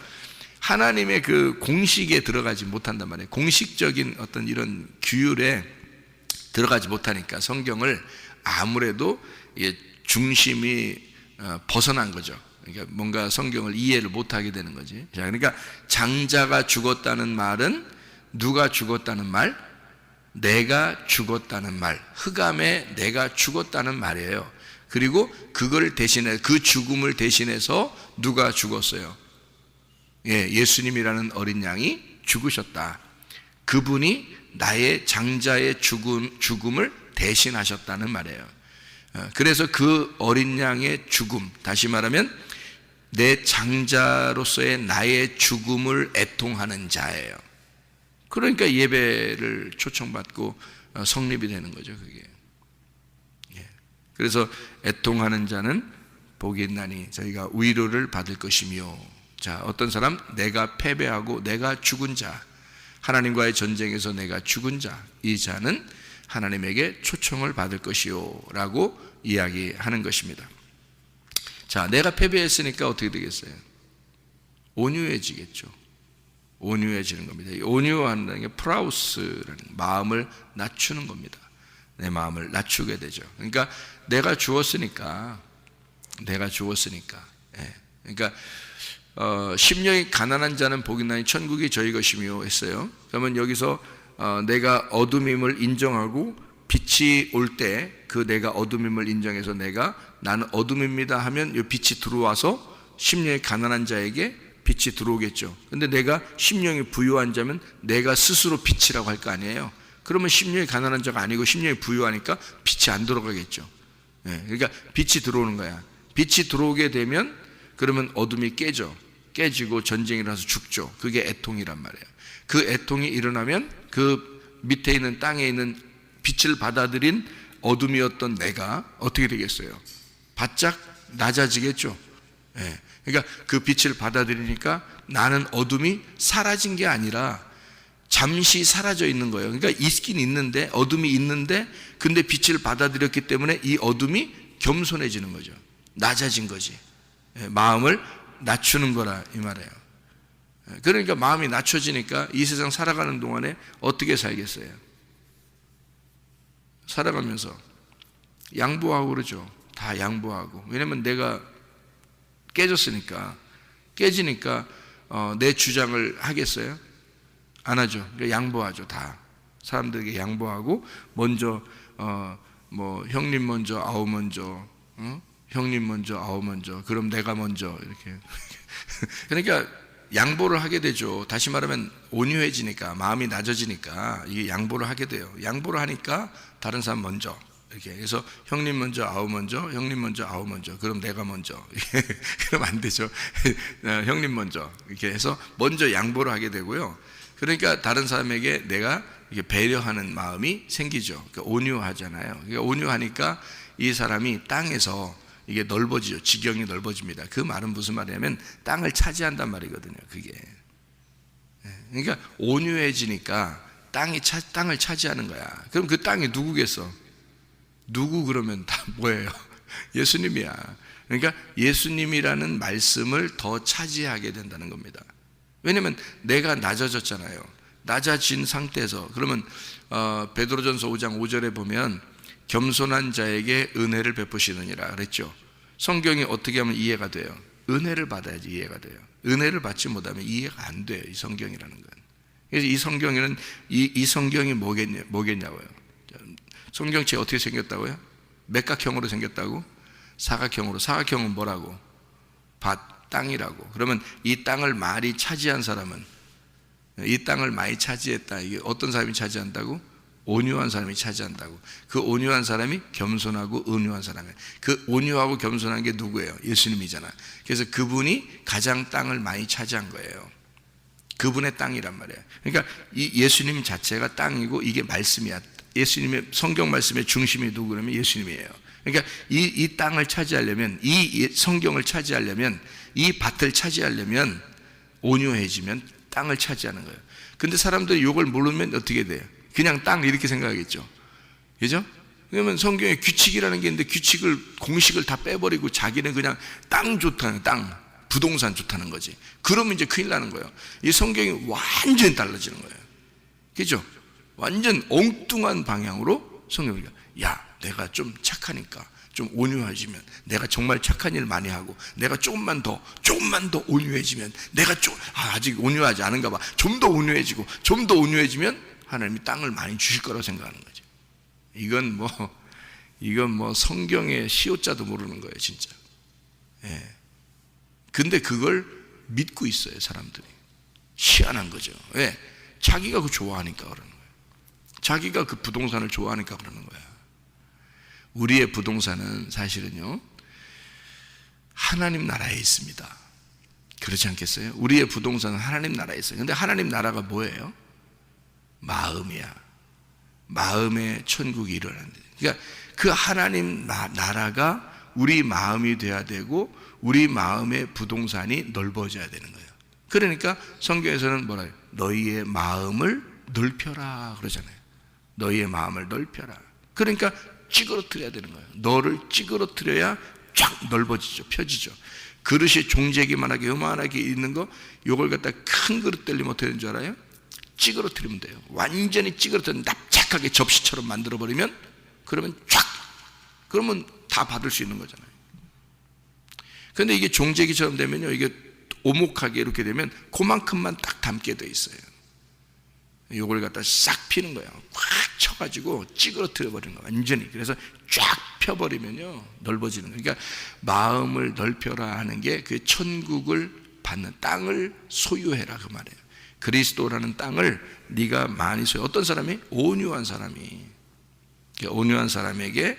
[SPEAKER 2] 하나님의 그 공식에 들어가지 못한단 말이에요. 공식적인 어떤 이런 규율에 들어가지 못하니까 성경을 아무래도 중심이 벗어난 거죠. 그러니까 뭔가 성경을 이해를 못하게 되는 거지. 자, 그러니까 장자가 죽었다는 말은 누가 죽었다는 말? 내가 죽었다는 말. 흑암에 내가 죽었다는 말이에요. 그리고 그걸 대신해, 그 죽음을 대신해서 누가 죽었어요? 예수님이라는 어린 양이 죽으셨다. 그분이 나의 장자의 죽음을 대신하셨다는 말이에요. 그래서 그 어린 양의 죽음, 다시 말하면 내 장자로서의 나의 죽음을 애통하는 자예요. 그러니까 예배를 초청받고 성립이 되는 거죠, 그게. 그래서 애통하는 자는 복이 있나니 저희가 위로를 받을 것이며. 자, 어떤 사람? 내가 패배하고 내가 죽은 자, 하나님과의 전쟁에서 내가 죽은 자, 이 자는 하나님에게 초청을 받을 것이요 라고 이야기하는 것입니다. 자, 내가 패배했으니까 어떻게 되겠어요? 온유해지겠죠. 온유해지는 겁니다. 온유하는 게 프라우스라는, 마음을 낮추는 겁니다. 내 마음을 낮추게 되죠. 그러니까 내가 주었으니까. 그러니까 심령이 가난한 자는 복이 나니 천국이 저희 것이며 했어요. 그러면 여기서 내가 어둠임을 인정하고 빛이 올 때 그 내가 어둠임을 인정해서 나는 어둠입니다 하면 이 빛이 들어와서 심령이 가난한 자에게 빛이 들어오겠죠. 근데 내가 심령이 부유한 자면 내가 스스로 빛이라고 할 거 아니에요. 그러면 심령이 가난한 자가 아니고 심령이 부유하니까 빛이 안 들어가겠죠. 그러니까 빛이 들어오는 거야. 빛이 들어오게 되면 그러면 어둠이 깨지고 전쟁이 일어나서 죽죠. 그게 애통이란 말이에요. 그 애통이 일어나면 그 밑에 있는 땅에 있는 빛을 받아들인 어둠이었던 내가 어떻게 되겠어요? 바짝 낮아지겠죠. 그러니까 그 빛을 받아들이니까 나는 어둠이 사라진 게 아니라 잠시 사라져 있는 거예요. 그러니까 있긴 있는데, 어둠이 있는데, 근데 빛을 받아들였기 때문에 이 어둠이 겸손해지는 거죠. 낮아진 거지. 마음을 낮추는 거라 이 말이에요. 그러니까 마음이 낮춰지니까 이 세상 살아가는 동안에 어떻게 살겠어요? 살아가면서 양보하고 그러죠. 다 양보하고. 왜냐면 내가 깨지니까 내 주장을 하겠어요? 안 하죠. 그러니까 양보하죠. 다 사람들에게 양보하고 먼저 뭐 형님 먼저 아우 먼저, 형님 먼저 아우 먼저, 그럼 내가 먼저 이렇게. 그러니까 양보를 하게 되죠. 다시 말하면 온유해지니까, 마음이 낮아지니까 이게 양보를 하게 돼요. 양보를 하니까 다른 사람 먼저 이렇게. 그래서 형님 먼저 아우 먼저, 형님 먼저 아우 먼저, 그럼 내가 먼저. 그럼 안 되죠. 형님 먼저 이렇게 해서 먼저 양보를 하게 되고요. 그러니까 다른 사람에게 내가 이렇게 배려하는 마음이 생기죠. 그러니까 온유하잖아요. 그러니까 온유하니까 이 사람이 땅에서 이게 넓어지죠. 지경이 넓어집니다. 그 말은 무슨 말이냐면 땅을 차지한단 말이거든요. 그게. 그러니까 온유해지니까 땅을 차지하는 거야. 그럼 그 땅이 누구겠어? 누구 그러면 다 뭐예요? 예수님이야. 그러니까 예수님이라는 말씀을 더 차지하게 된다는 겁니다. 왜냐하면 내가 낮아졌잖아요. 낮아진 상태에서. 그러면 베드로전서 5장 5절에 보면 겸손한 자에게 은혜를 베푸시느니라 그랬죠. 성경이 어떻게 하면 이해가 돼요? 은혜를 받아야지 이해가 돼요. 은혜를 받지 못하면 이해가 안 돼요, 이 성경이라는 건. 그래서 이 성경에는 이 성경이 뭐겠냐고요. 성경책 어떻게 생겼다고요? 맥각형으로 생겼다고? 사각형으로. 사각형은 뭐라고? 밭, 땅이라고. 그러면 이 땅을 많이 차지한 사람은, 이 땅을 많이 차지했다, 이게 어떤 사람이 차지한다고? 온유한 사람이 차지한다고. 그 온유한 사람이 겸손하고 온유한 사람이에요. 그 온유하고 겸손한 게 누구예요? 예수님이잖아. 그래서 그분이 가장 땅을 많이 차지한 거예요. 그분의 땅이란 말이에요. 그러니까 이 예수님 자체가 땅이고 이게 말씀이야. 예수님의 성경 말씀의 중심이 누구냐면 예수님이에요. 그러니까 이 땅을 차지하려면, 이 성경을 차지하려면, 이 밭을 차지하려면 온유해지면 땅을 차지하는 거예요. 근데 사람들이 이걸 모르면 어떻게 돼요? 그냥 땅 이렇게 생각하겠죠. 그죠? 그러면 성경에 규칙이라는 게 있는데 규칙을, 공식을 다 빼버리고 자기는 그냥 땅 좋다는, 땅, 부동산 좋다는 거지. 그러면 이제 큰일 나는 거예요. 이 성경이 완전히 달라지는 거예요. 그죠? 완전 엉뚱한 방향으로 성경이, 야, 내가 좀 착하니까 좀 온유해지면, 내가 정말 착한 일 많이 하고 내가 조금만 더 온유해지면, 내가 아직 온유하지 않은가 봐, 좀 더 온유해지면 하나님이 땅을 많이 주실 거라고 생각하는 거죠. 이건 뭐 성경의 시옷자도 모르는 거예요, 진짜. 예. 근데 그걸 믿고 있어요, 사람들이. 희한한 거죠. 왜? 자기가 그거 좋아하니까 그러는 거예요. 자기가 그 부동산을 좋아하니까 그러는 거야. 우리의 부동산은 사실은요, 하나님 나라에 있습니다. 그렇지 않겠어요? 우리의 부동산은 하나님 나라에 있어요. 근데 하나님 나라가 뭐예요? 마음이야. 마음의 천국이 일어나는 거예요. 그러니까 그 하나님 나라가 우리 마음이 돼야 되고, 우리 마음의 부동산이 넓어져야 되는 거예요. 그러니까 성경에서는 뭐라 해요? 너희의 마음을 넓혀라 그러잖아요. 너희의 마음을 넓혀라. 그러니까 찌그러뜨려야 되는 거예요. 너를 찌그러뜨려야 쫙 넓어지죠. 펴지죠. 그릇이 종재기만하게 요만하게 있는 거, 요걸 갖다 큰 그릇 들리면 어떻게 되는 줄 알아요? 찌그러뜨리면 돼요. 완전히 찌그러뜨려 납작하게 접시처럼 만들어버리면, 그러면 쫙, 그러면 다 받을 수 있는 거잖아요. 그런데 이게 종재기처럼 되면요, 이게 오목하게 이렇게 되면 그만큼만 딱 담게 돼 있어요. 요걸 갖다 싹 피는 거예요. 꽉 쳐가지고 찌그러뜨려 버리는 거예요, 완전히. 그래서 쫙 펴버리면요, 넓어지는 거예요. 그러니까 마음을 넓혀라 하는 게 그 천국을 받는 땅을 소유해라 그 말이에요. 그리스도라는 땅을 네가 많이 소유. 어떤 사람이? 온유한 사람이. 온유한 사람에게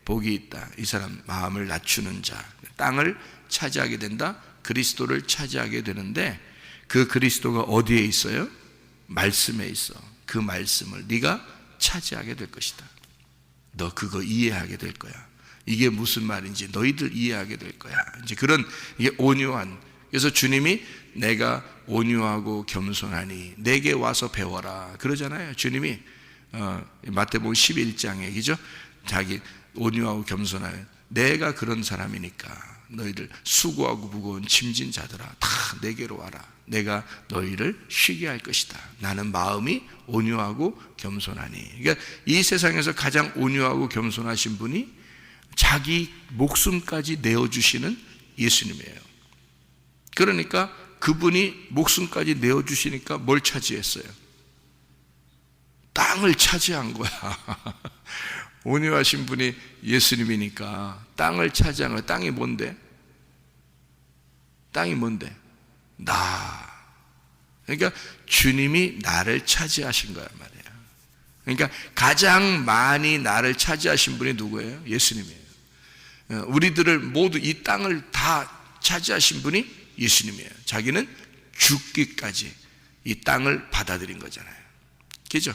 [SPEAKER 2] 복이 있다. 이 사람 마음을 낮추는 자, 땅을 차지하게 된다. 그리스도를 차지하게 되는데, 그 그리스도가 어디에 있어요? 말씀에 있어. 그 말씀을 네가 차지하게 될 것이다. 너 그거 이해하게 될 거야. 이게 무슨 말인지 너희들 이해하게 될 거야. 이제 그런, 이게 온유한. 그래서 주님이 내가 온유하고 겸손하니 내게 와서 배워라 그러잖아요. 주님이 마태복음 11장에, 그죠? 자기 온유하고 겸손하여, 내가 그런 사람이니까 너희들 수고하고 무거운 짐진 자들아 다 내게로 와라. 내가 너희를 쉬게 할 것이다. 나는 마음이 온유하고 겸손하니. 그러니까 이 세상에서 가장 온유하고 겸손하신 분이 자기 목숨까지 내어주시는 예수님이에요. 그러니까 그분이 목숨까지 내어주시니까 뭘 차지했어요? 땅을 차지한 거야. 온유하신 분이 예수님이니까 땅을 차지한 거야. 땅이 뭔데? 땅이 뭔데? 나. 그러니까 주님이 나를 차지하신 거야 말이야. 그러니까 가장 많이 나를 차지하신 분이 누구예요? 예수님이에요. 우리들을 모두 이 땅을 다 차지하신 분이 예수님이에요. 자기는 죽기까지 이 땅을 받아들인 거잖아요. 그죠?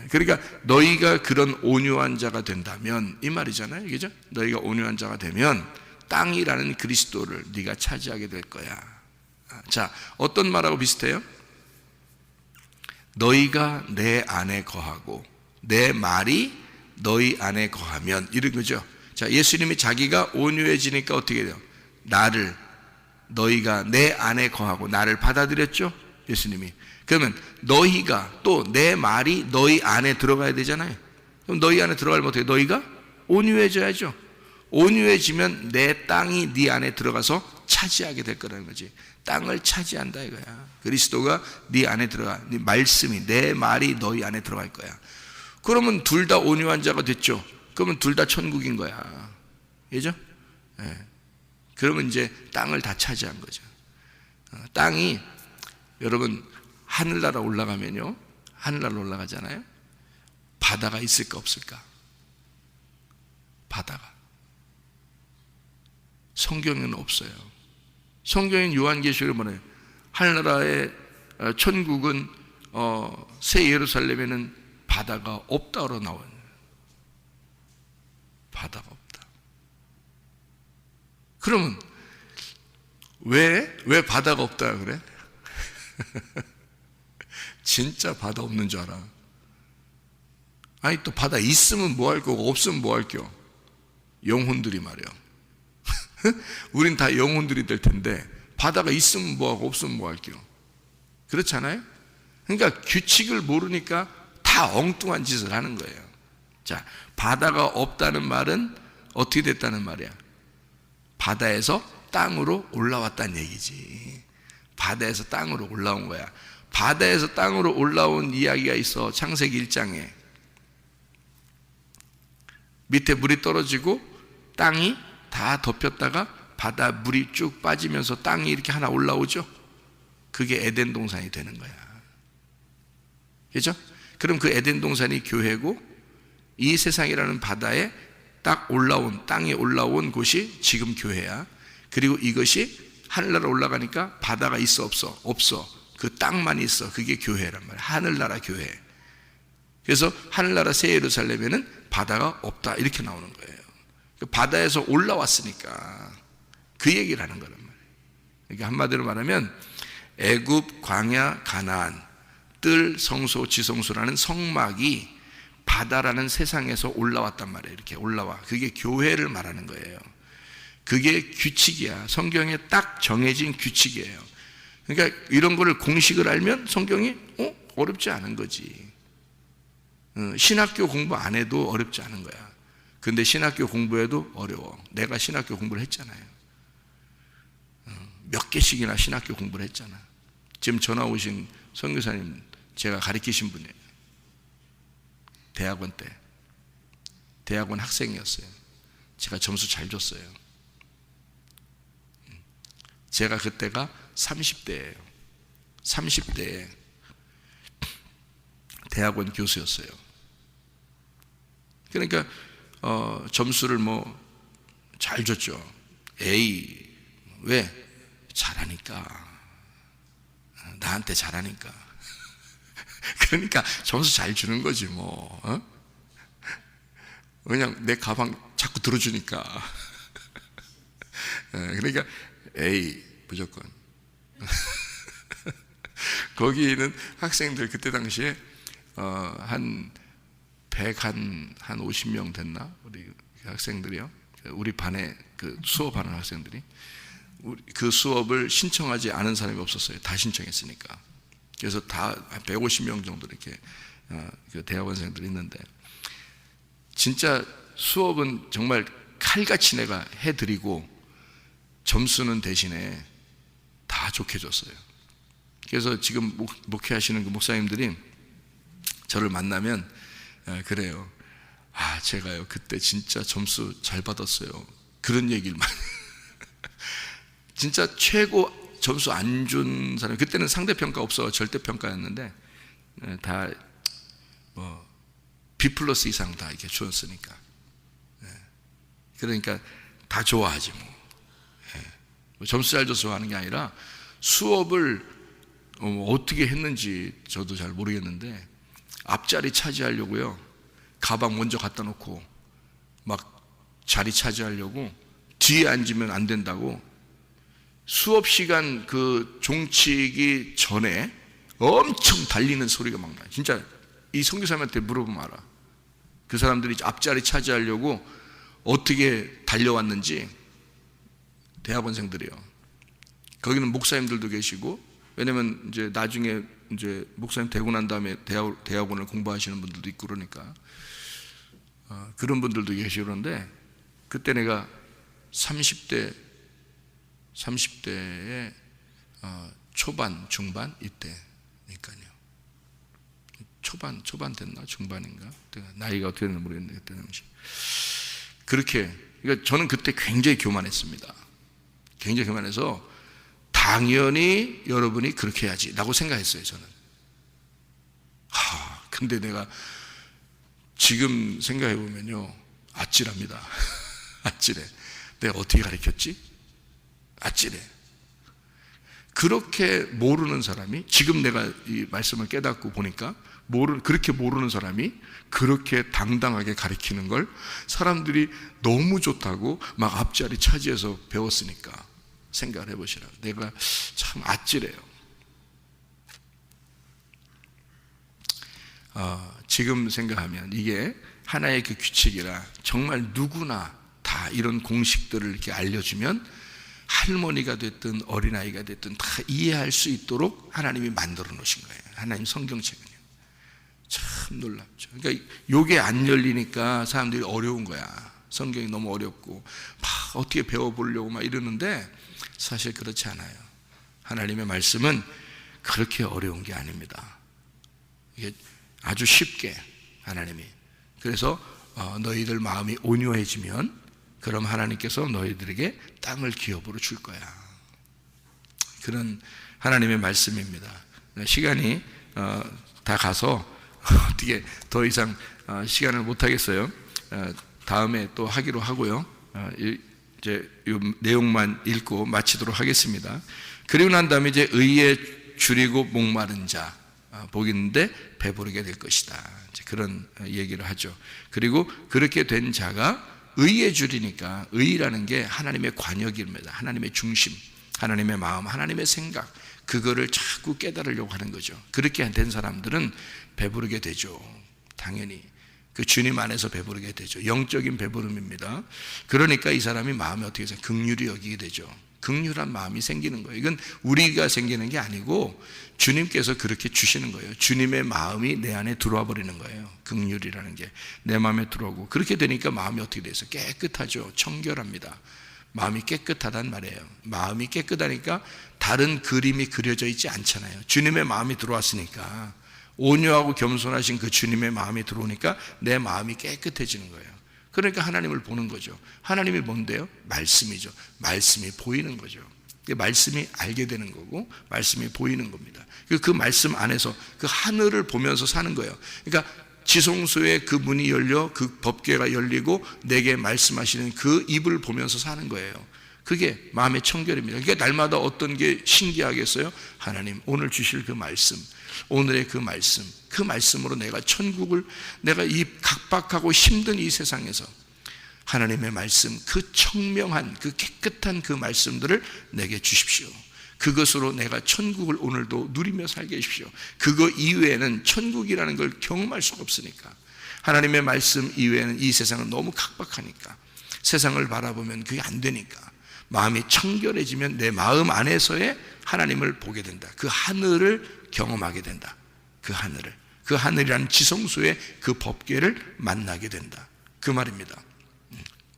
[SPEAKER 2] 그러니까 너희가 그런 온유한 자가 된다면, 이 말이잖아요. 그죠? 너희가 온유한 자가 되면 땅이라는 그리스도를 네가 차지하게 될 거야. 자, 어떤 말하고 비슷해요? 너희가 내 안에 거하고 내 말이 너희 안에 거하면, 이런 거죠. 자, 예수님이 자기가 온유해지니까 어떻게 돼요? 너희가 내 안에 거하고 나를 받아들였죠? 예수님이. 그러면 너희가, 또 내 말이 너희 안에 들어가야 되잖아요. 그럼 너희 안에 들어가려면 어떻게? 너희가 온유해져야죠. 온유해지면 내 땅이 네 안에 들어가서 차지하게 될 거라는 거지. 땅을 차지한다 이거야. 그리스도가 네 안에 들어가, 네 말씀이, 내 말이 너희 안에 들어갈 거야. 그러면 둘 다 온유한 자가 됐죠. 그러면 둘 다 천국인 거야. 그죠? 예. 그러면 이제 땅을 다 차지한 거죠. 땅이, 여러분, 하늘나라 올라가면요, 하늘나라 올라가잖아요. 바다가 있을까 없을까? 바다가. 성경에는 없어요. 성경인 요한계시록에 뭐래요? 하늘나라의 천국은 새 예루살렘에는 바다가 없다로 나와요. 바다가 없다. 그러면 왜 바다가 없다 그래? 진짜 바다 없는 줄 알아. 아니 또 바다 있으면 뭐 할 거고 없으면 뭐 할 겨? 영혼들이 말이야. 우린 다 영혼들이 될 텐데 바다가 있으면 뭐 하고 없으면 뭐 할 겨? 그렇잖아요? 그러니까 규칙을 모르니까 다 엉뚱한 짓을 하는 거예요. 자, 바다가 없다는 말은 어떻게 됐다는 말이야? 바다에서 땅으로 올라왔다는 얘기지. 바다에서 땅으로 올라온 거야. 바다에서 땅으로 올라온 이야기가 있어. 창세기 1장에 밑에 물이 떨어지고 땅이 다 덮였다가 바다 물이 쭉 빠지면서 땅이 이렇게 하나 올라오죠. 그게 에덴 동산이 되는 거야. 그죠? 그럼 그 에덴 동산이 교회고, 이 세상이라는 바다에 딱 올라온, 땅에 올라온 곳이 지금 교회야. 그리고 이것이 하늘나라 올라가니까 바다가 있어 없어? 없어. 그 땅만 있어. 그게 교회란 말이야. 하늘나라 교회. 그래서 하늘나라 새 예루살렘에는 바다가 없다 이렇게 나오는 거예요. 바다에서 올라왔으니까 그 얘기를 하는 거란 말이에요. 그러니까 한마디로 말하면 애굽, 광야, 가나안, 뜰, 성소, 지성소라는 성막이 바다라는 세상에서 올라왔단 말이에요. 이렇게 올라와. 그게 교회를 말하는 거예요. 그게 규칙이야. 성경에 딱 정해진 규칙이에요. 그러니까 이런 거를 공식을 알면 성경이 어렵지 않은 거지. 신학교 공부 안 해도 어렵지 않은 거야. 근데 신학교 공부해도 어려워. 내가 신학교 공부를 했잖아요. 몇 개씩이나 신학교 공부를 했잖아. 지금 전화 오신 선교사님 제가 가르치신 분이에요. 대학원 때. 대학원 학생이었어요. 제가 점수 잘 줬어요. 제가 그때가 30대예요. 30대에 대학원 교수였어요. 그러니까 점수를 뭐 잘 줬죠. A. 왜? 잘하니까. 나한테 잘하니까. 그러니까 점수 잘 주는 거지 뭐. 그냥 내 가방 자꾸 들어주니까. 그러니까 A 무조건. 거기 있는 학생들 그때 당시에 한 50명 됐나? 우리 학생들이요. 우리 반에 그 수업하는 학생들이 그 수업을 신청하지 않은 사람이 없었어요. 다 신청했으니까. 그래서 다 150명 정도 이렇게 그 대학원생들이 있는데, 진짜 수업은 정말 칼같이 내가 해드리고 점수는 대신에 다 좋게 줬어요. 그래서 지금 목회하시는 그 목사님들이 저를 만나면 그래요. 제가요 그때 진짜 점수 잘 받았어요. 그런 얘기를 많이. 진짜 최고 점수 안 준 사람, 그때는 상대평가 없어 절대평가였는데 다 뭐 B+ 이상 다 이렇게 주었으니까. 그러니까 다 좋아하지 뭐. 점수 잘 줘서 좋아하는 게 아니라 수업을 어떻게 했는지 저도 잘 모르겠는데 앞자리 차지하려고요, 가방 먼저 갖다 놓고 막 자리 차지하려고 뒤에 앉으면 안 된다고 수업 시간 그 종치기 전에 엄청 달리는 소리가 막 나요. 진짜 이 선교사님한테 물어보면 알아. 그 사람들이 앞자리 차지하려고 어떻게 달려왔는지. 대학원생들이요. 거기는 목사님들도 계시고, 왜냐면 이제 나중에 이제 목사님 되고 난 다음에 대학원을 공부하시는 분들도 있고 그러니까 그런 분들도 계시고 그런데 그때 내가 30대의 초반, 중반 이때니까요. 초반 됐나 중반인가? 나이가 어떻게 되는지 모르겠는데 그때 당시 그렇게 그러니까 저는 그때 굉장히 교만했습니다. 굉장히 교만해서 당연히 여러분이 그렇게 해야지라고 생각했어요. 저는. 근데 내가 지금 생각해 보면요, 아찔합니다. 아찔해. 내가 어떻게 가르쳤지? 아찔해. 그렇게 모르는 사람이 지금 내가 이 말씀을 깨닫고 보니까 그렇게 모르는 사람이 그렇게 당당하게 가르치는 걸 사람들이 너무 좋다고 막 앞자리 차지해서 배웠으니까 생각을 해보시라고. 내가 참 아찔해요. 지금 생각하면 이게 하나의 그 규칙이라 정말 누구나 다 이런 공식들을 이렇게 알려주면 할머니가 됐든 어린아이가 됐든 다 이해할 수 있도록 하나님이 만들어 놓으신 거예요. 하나님 성경책은요. 참 놀랍죠. 그러니까 요게 안 열리니까 사람들이 어려운 거야. 성경이 너무 어렵고 막 어떻게 배워보려고 막 이러는데 사실 그렇지 않아요. 하나님의 말씀은 그렇게 어려운 게 아닙니다. 이게 아주 쉽게 하나님이 그래서 너희들 마음이 온유해지면 그럼 하나님께서 너희들에게 땅을 기업으로 줄 거야. 그런 하나님의 말씀입니다. 시간이 다 가서 어떻게 더 이상 시간을 못 하겠어요. 다음에 또 하기로 하고요. 이제 이 내용만 읽고 마치도록 하겠습니다. 그리고 난 다음에 이제 의에 줄이고 목마른 자 복이 있는데 배부르게 될 것이다. 이제 그런 얘기를 하죠. 그리고 그렇게 된 자가 의에 줄이니까 의라는 게 하나님의 관역입니다. 하나님의 중심, 하나님의 마음, 하나님의 생각 그거를 자꾸 깨달으려고 하는 거죠. 그렇게 된 사람들은 배부르게 되죠. 당연히 그 주님 안에서 배부르게 되죠. 영적인 배부름입니다. 그러니까 이 사람이 마음이 어떻게 해서 긍휼히 여기게 되죠. 긍휼한 마음이 생기는 거예요. 이건 우리가 생기는 게 아니고 주님께서 그렇게 주시는 거예요. 주님의 마음이 내 안에 들어와 버리는 거예요. 긍휼이라는 게 내 마음에 들어오고 그렇게 되니까 마음이 어떻게 돼서 깨끗하죠. 청결합니다. 마음이 깨끗하단 말이에요. 마음이 깨끗하니까 다른 그림이 그려져 있지 않잖아요. 주님의 마음이 들어왔으니까 온유하고 겸손하신 그 주님의 마음이 들어오니까 내 마음이 깨끗해지는 거예요. 그러니까 하나님을 보는 거죠. 하나님이 뭔데요? 말씀이죠. 말씀이 보이는 거죠. 말씀이 알게 되는 거고 말씀이 보이는 겁니다. 그 말씀 안에서 그 하늘을 보면서 사는 거예요. 그러니까 지성소의 그 문이 열려 그 법궤가 열리고 내게 말씀하시는 그 입을 보면서 사는 거예요. 그게 마음의 청결입니다. 그러니까 날마다 어떤 게 신기하겠어요? 하나님 오늘 주실 그 말씀, 오늘의 그 말씀, 그 말씀으로 내가 천국을, 내가 이 각박하고 힘든 이 세상에서 하나님의 말씀, 그 청명한 그 깨끗한 그 말씀들을 내게 주십시오. 그것으로 내가 천국을 오늘도 누리며 살게 해주십시오. 그거 이외에는 천국이라는 걸 경험할 수가 없으니까, 하나님의 말씀 이외에는 이 세상은 너무 각박하니까, 세상을 바라보면 그게 안 되니까 마음이 청결해지면 내 마음 안에서의 하나님을 보게 된다. 그 하늘을 경험하게 된다. 그 하늘이라는 지성소의 그 법궤를 만나게 된다. 그 말입니다.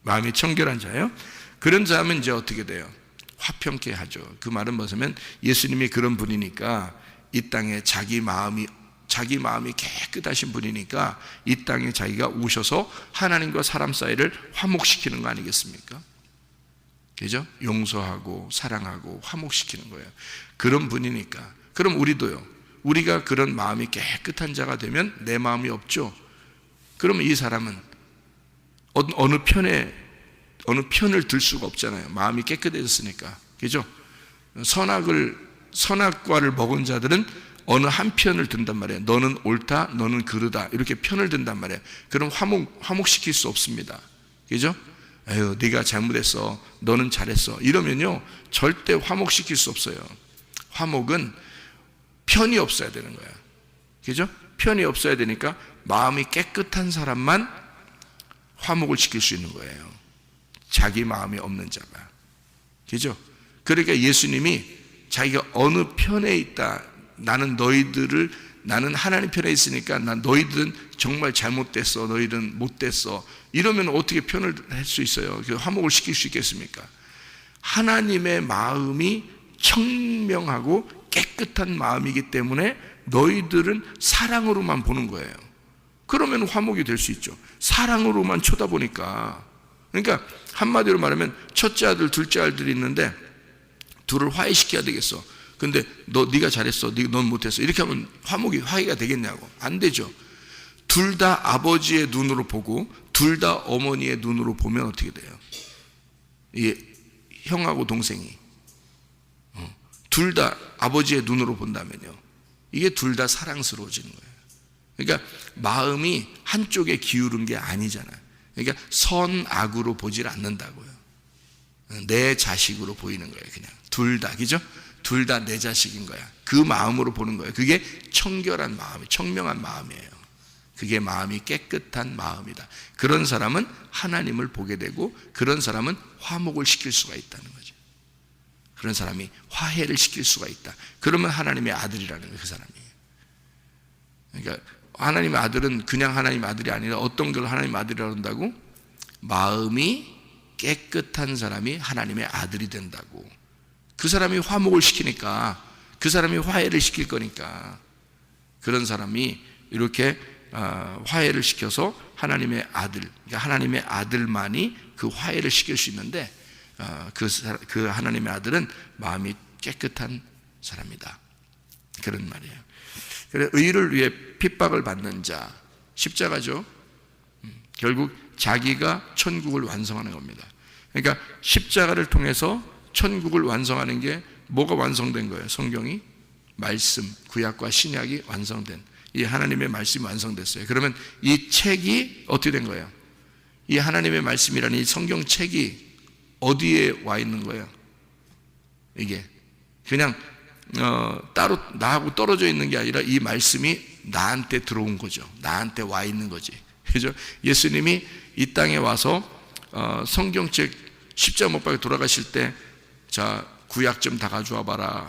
[SPEAKER 2] 마음이 청결한 자예요. 그런 자면 이제 어떻게 돼요? 화평케 하죠. 그 말은 뭐냐면 예수님이 그런 분이니까 이 땅에 자기 마음이 깨끗하신 분이니까 이 땅에 자기가 오셔서 하나님과 사람 사이를 화목시키는 거 아니겠습니까? 그죠? 용서하고 사랑하고 화목시키는 거예요. 그런 분이니까. 그럼 우리도요. 우리가 그런 마음이 깨끗한 자가 되면 내 마음이 없죠. 그러면 이 사람은 어느 편을 들 수가 없잖아요. 마음이 깨끗해졌으니까. 그죠? 선악과를 먹은 자들은 어느 한 편을 든단 말이에요. 너는 옳다, 너는 그르다. 이렇게 편을 든단 말이에요. 그럼 화목시킬 수 없습니다. 그죠? 에휴, 네가 잘못했어. 너는 잘했어. 이러면요, 절대 화목시킬 수 없어요. 화목은 편이 없어야 되는 거야. 그죠? 편이 없어야 되니까 마음이 깨끗한 사람만 화목을 시킬 수 있는 거예요. 자기 마음이 없는 자가. 그죠? 그러니까 예수님이 자기가 어느 편에 있다, 나는 하나님 편에 있으니까 너희들은 정말 잘못됐어, 너희들은 못됐어, 이러면 어떻게 편을 할 수 있어요? 화목을 시킬 수 있겠습니까? 하나님의 마음이 청명하고 깨끗한 마음이기 때문에 너희들은 사랑으로만 보는 거예요. 그러면 화목이 될 수 있죠. 사랑으로만 쳐다보니까. 그러니까 한마디로 말하면 첫째 아들, 둘째 아들이 있는데 둘을 화해시켜야 되겠어. 근데 네가 잘했어, 넌 못했어, 이렇게 하면 화해가 되겠냐고. 안 되죠. 둘 다 아버지의 눈으로 보고 둘 다 어머니의 눈으로 보면 어떻게 돼요? 이게 형하고 동생이 둘 다 아버지의 눈으로 본다면요, 이게 둘 다 사랑스러워지는 거예요. 그러니까 마음이 한쪽에 기울은 게 아니잖아요. 그러니까 선악으로 보질 않는다고요. 내 자식으로 보이는 거예요. 그냥 둘 다, 그죠? 둘 다 내 자식인 거야. 그 마음으로 보는 거예요. 그게 청결한 마음이, 청명한 마음이에요. 그게 마음이 깨끗한 마음이다. 그런 사람은 하나님을 보게 되고 그런 사람은 화목을 시킬 수가 있다는 거죠. 그런 사람이 화해를 시킬 수가 있다. 그러면 하나님의 아들이라는 거예요. 그 사람이. 그러니까 하나님의 아들은 그냥 하나님의 아들이 아니라 어떤 걸 하나님의 아들이라고 한다고? 마음이 깨끗한 사람이 하나님의 아들이 된다고. 그 사람이 화목을 시키니까, 그 사람이 화해를 시킬 거니까, 그런 사람이 이렇게 화해를 시켜서 하나님의 아들, 그러니까 하나님의 아들만이 그 화해를 시킬 수 있는데 그 하나님의 아들은 마음이 깨끗한 사람이다. 그런 말이에요. 그래서 의를 위해 핍박을 받는 자, 십자가죠. 결국 자기가 천국을 완성하는 겁니다. 그러니까 십자가를 통해서 천국을 완성하는 게 뭐가 완성된 거예요? 성경이 말씀, 구약과 신약이 완성된, 이 하나님의 말씀이 완성됐어요. 그러면 이 책이 어떻게 된 거예요? 이 하나님의 말씀이라는 이 성경책이 어디에 와 있는 거예요? 이게 그냥 따로 나하고 떨어져 있는 게 아니라 이 말씀이 나한테 들어온 거죠. 나한테 와 있는 거지. 그죠? 예수님이 이 땅에 와서 성경책 십자가 못 박혀 돌아가실 때, 자, 구약 좀 다 가져와 봐라.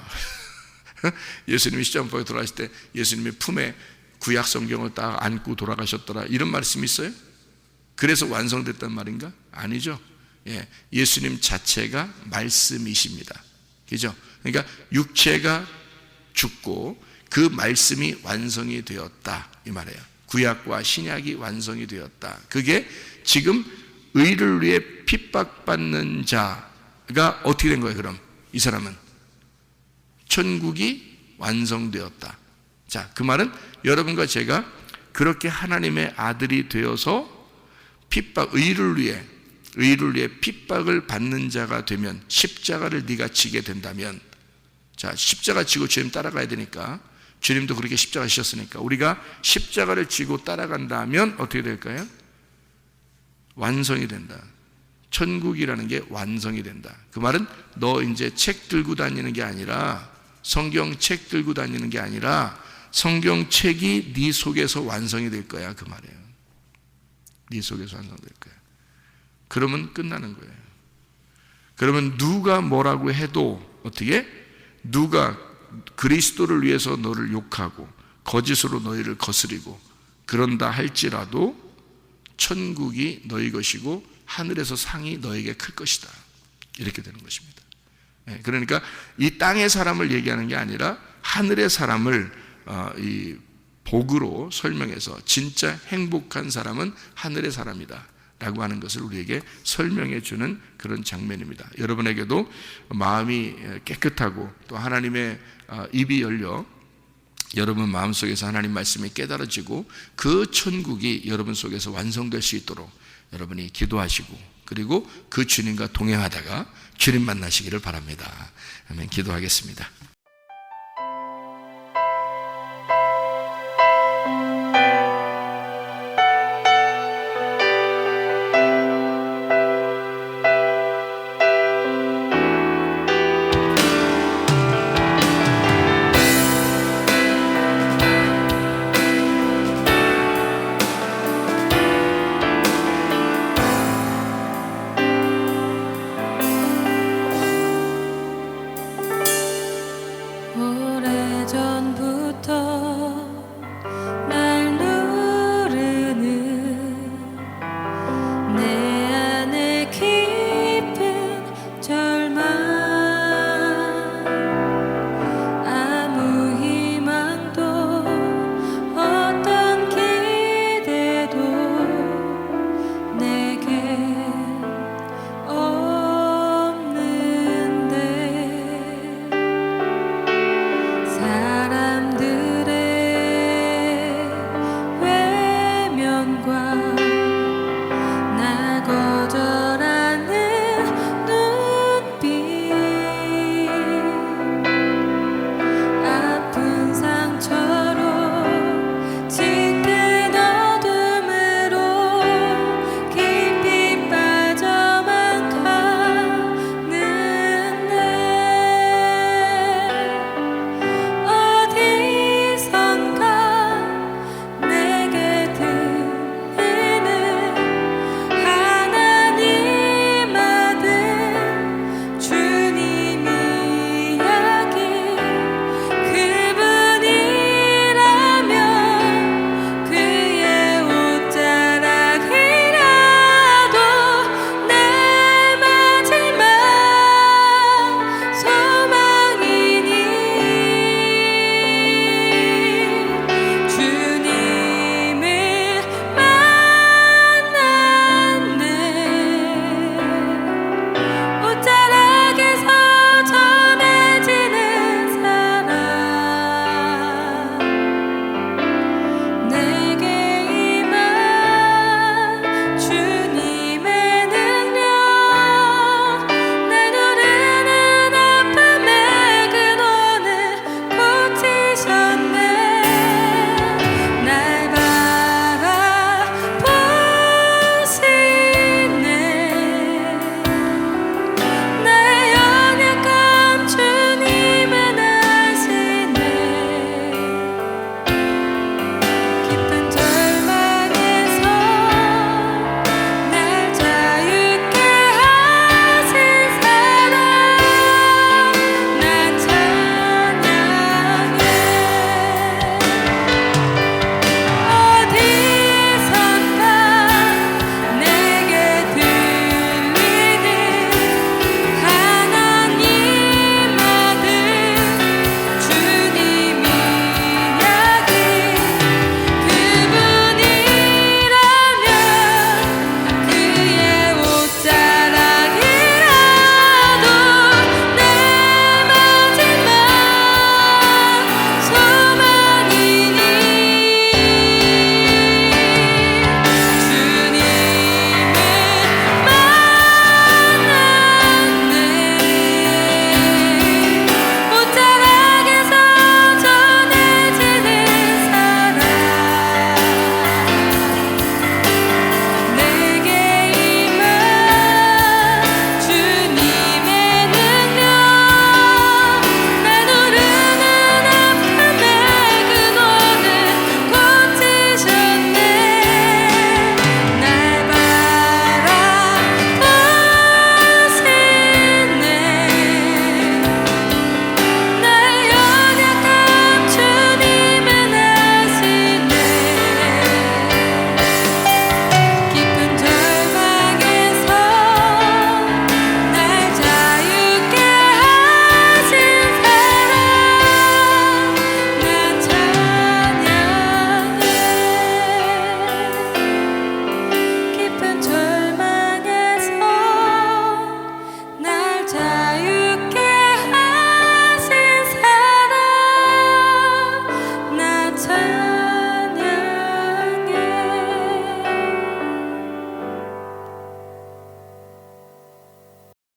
[SPEAKER 2] 예수님이 십자가 못 박혀 돌아가실 때 예수님의 품에 구약 성경을 딱 안고 돌아가셨더라, 이런 말씀이 있어요? 그래서 완성됐단 말인가? 아니죠. 예, 예수님 자체가 말씀이십니다. 그죠? 그러니까 육체가 죽고 그 말씀이 완성이 되었다, 이 말이에요. 구약과 신약이 완성이 되었다. 그게 지금 의를 위해 핍박받는 자가 어떻게 된 거예요? 그럼 이 사람은 천국이 완성되었다. 자, 그 말은 여러분과 제가 그렇게 하나님의 아들이 되어서 의를 위해 핍박을 받는 자가 되면, 십자가를 네가 지게 된다면, 자, 십자가 지고 주님 따라가야 되니까, 주님도 그렇게 십자가 지셨으니까 우리가 십자가를 지고 따라간다면 어떻게 될까요? 완성이 된다. 천국이라는 게 완성이 된다. 그 말은 너 이제 책 들고 다니는 게 아니라, 성경책 들고 다니는 게 아니라 성경책이 네 속에서 완성이 될 거야, 그 말이에요. 네 속에서 완성될 거야. 그러면 끝나는 거예요. 그러면 누가 뭐라고 해도, 어떻게? 누가 그리스도를 위해서 너를 욕하고 거짓으로 너희를 거스리고 그런다 할지라도 천국이 너희 것이고 하늘에서 상이 너에게 클 것이다, 이렇게 되는 것입니다. 그러니까 이 땅의 사람을 얘기하는 게 아니라 하늘의 사람을 이 복으로 설명해서, 진짜 행복한 사람은 하늘의 사람이다 라고 하는 것을 우리에게 설명해 주는 그런 장면입니다. 여러분에게도 마음이 깨끗하고 또 하나님의 입이 열려 여러분 마음속에서 하나님 말씀이 깨달아지고 그 천국이 여러분 속에서 완성될 수 있도록 여러분이 기도하시고, 그리고 그 주님과 동행하다가 주님 만나시기를 바랍니다. 아멘. 기도하겠습니다.